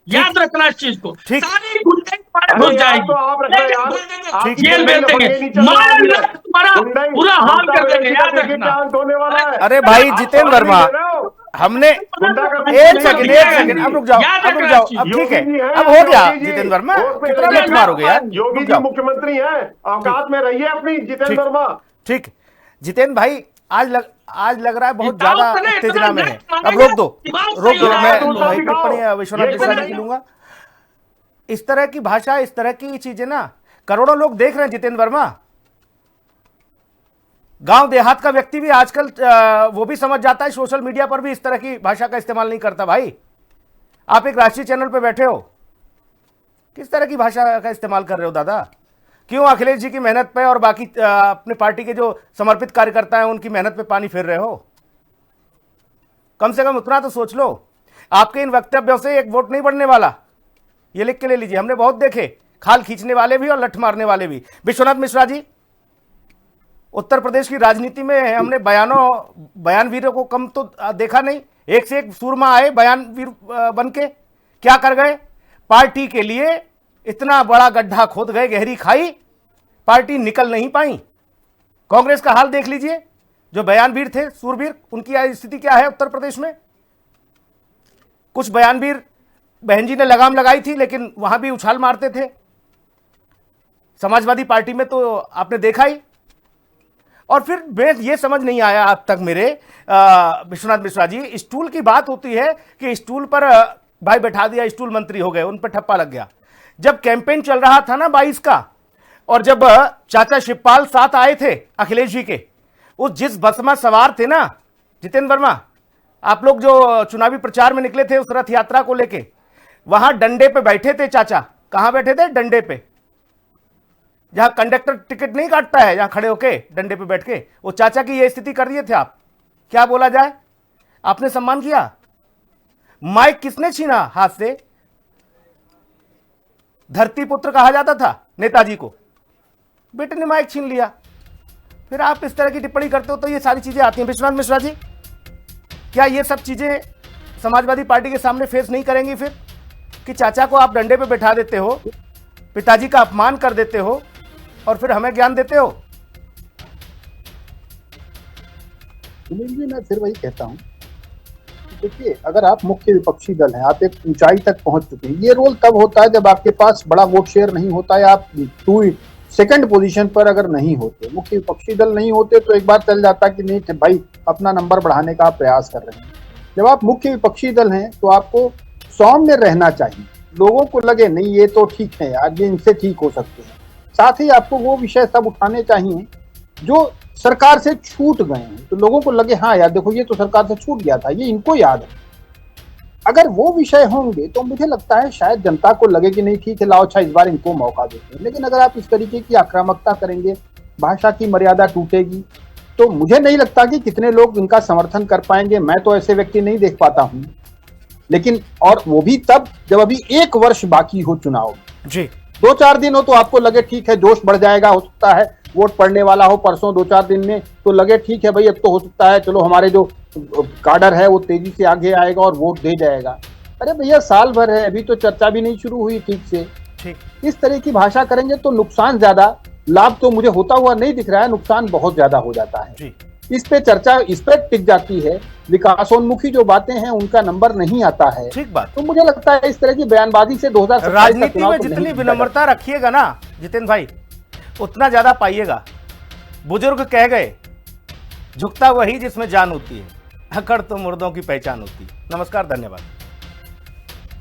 याद रखना इस चीज को, सारी गुंडे घुस जाएगी, जेल भेज देंगे, तुम्हारा बुरा हाल कर देंगे, याद रखना। अरे भाई जितेंद्र वर्मा, हमने एक सेकंड अब रुक जाओ, अब ठीक है, अब हो गया जितेंद्र वर्मा, कितना लेट मारोगे यार। योगी जी मुख्यमंत्री हैं, औकात में रहिए अपनी जितेंद्र वर्मा। ठीक, जितेंद्र भाई आज लग रहा है बहुत ज्यादा उत्तेजना में है। अब रोक दो, मैं टिप्पणी विश्वनाथ मिश्रा जी की लूंगा। इस तरह की भाषा, इस तरह की चीजें ना करोड़ों लोग देख रहे हैं जितेंद्र वर्मा। गांव देहात का व्यक्ति भी आजकल वो भी समझ जाता है, सोशल मीडिया पर भी इस तरह की भाषा का इस्तेमाल नहीं करता। भाई आप एक राष्ट्रीय चैनल पर बैठे हो, किस तरह की भाषा का इस्तेमाल कर रहे हो दादा? क्यों अखिलेश जी की मेहनत पे और बाकी अपने पार्टी के जो समर्पित कार्यकर्ता हैं उनकी मेहनत पे पानी फेर रहे हो? कम से कम उतना तो सोच लो। आपके इन वक्तव्यों से एक वोट नहीं बढ़ने वाला, ये लिख के ले लीजिए। हमने बहुत देखे खाल खींचने वाले भी और लठ मारने वाले भी। विश्वनाथ मिश्रा जी, उत्तर प्रदेश की राजनीति में हमने बयानवीरों को कम तो देखा नहीं। एक से एक सूरमा आए बयानवीर बन के, क्या कर गए? पार्टी के लिए इतना बड़ा गड्ढा खोद गए, गहरी खाई, पार्टी निकल नहीं पाई। कांग्रेस का हाल देख लीजिए, जो बयानवीर थे, सूरवीर, उनकी स्थिति क्या है उत्तर प्रदेश में। कुछ बयानवीर बहन जी ने लगाम लगाई थी, लेकिन वहां भी उछाल मारते थे। समाजवादी पार्टी में तो आपने देखा ही। और फिर मैं ये समझ नहीं आया अब तक मेरे विश्वनाथ मिश्रा जी, स्टूल की बात होती है कि स्टूल पर भाई बैठा दिया, स्टूल मंत्री हो गए, उन पर ठप्पा लग गया। जब कैंपेन चल रहा था ना 22 का, और जब चाचा शिवपाल साथ आए थे अखिलेश जी के, उस जिस बस में सवार थे ना जितेंद्र वर्मा, आप लोग जो चुनावी प्रचार में निकले थे उस रथ यात्रा को लेके, वहां डंडे पे बैठे थे चाचा। कहां बैठे थे? डंडे पे, जहां कंडक्टर टिकट नहीं काटता है, जहां खड़े होके डंडे पे बैठ के, वो चाचा की ये स्थिति कर दिए थे आप। क्या बोला जाए, आपने सम्मान किया। माइक किसने छीना हाथ से? धरती पुत्र कहा जाता था नेताजी को, बेटे ने माइक छीन लिया। फिर आप इस तरह की टिप्पणी करते हो तो ये सारी चीजें आती हैं। विश्वनाथ मिश्रा जी, क्या ये सब चीजें समाजवादी पार्टी के सामने फेस नहीं करेंगी फिर, कि चाचा को आप डंडे पे बैठा देते हो, पिताजी का अपमान कर देते हो और फिर हमें ज्ञान देते हो? सुनील जी, मैं फिर वही कहता हूं, देखिए अगर आप मुख्य विपक्षी दल हैं, आप एक ऊंचाई तक पहुंच चुके हैं। ये रोल तब होता है जब आपके पास बड़ा वोट शेयर नहीं होता, या आप सेकंड पोजीशन पर अगर नहीं होते, मुख्य विपक्षी दल नहीं होते, तो एक बार चल जाता कि नहीं भाई अपना नंबर बढ़ाने का प्रयास कर रहे हैं। जब आप मुख्य विपक्षी दल हैं तो आपको सौम्य रहना चाहिए, लोगों को लगे नहीं ये तो ठीक है यार, ये इनसे ठीक हो सकते हैं। साथ ही आपको वो विषय सब उठाने चाहिए जो सरकार से छूट गए हैं, तो लोगों को लगे हाँ यार देखो ये तो सरकार से छूट गया था, ये इनको याद है। अगर वो विषय होंगे तो मुझे लगता है शायद जनता को लगे कि नहीं ठीक है, लाओ अच्छा इस बार इनको मौका देते हैं। लेकिन अगर आप इस तरीके की आक्रामकता करेंगे, भाषा की मर्यादा टूटेगी, तो मुझे नहीं लगता कि कितने लोग इनका समर्थन कर पाएंगे। मैं तो ऐसे व्यक्ति नहीं देख पाता हूं। लेकिन और वो भी तब जब अभी 1 वर्ष बाकी हो चुनाव जी, 2-4 दिन हो तो आपको लगे ठीक है जोश बढ़ जाएगा, हो सकता है वोट पड़ने वाला हो परसों 2-4 दिन में, तो लगे ठीक है भाई अब तो हो सकता है चलो हमारे जो काडर है वो तेजी से आगे आएगा और वोट दे जाएगा। अरे भैया साल भर है, अभी तो चर्चा भी नहीं शुरू हुई ठीक से। इस तरह की भाषा करेंगे तो नुकसान ज्यादा, लाभ तो मुझे होता हुआ नहीं दिख रहा है, नुकसान बहुत ज्यादा हो जाता है। इस पे चर्चा इस पे टिक जाती है, विकासोन्मुखी जो बातें हैं उनका नंबर नहीं आता है। ठीक बात। तो मुझे लगता है इस तरह की बयानबाजी से 2027 राजनीति में जितनी विनम्रता रखिएगा ना जितेंद्र भाई, उतना ज्यादा पाइएगा। बुजुर्ग कह गए, झुकता वही जिसमें जान होती है, अकड़ तो मुर्दों की पहचान होती है। नमस्कार, धन्यवाद।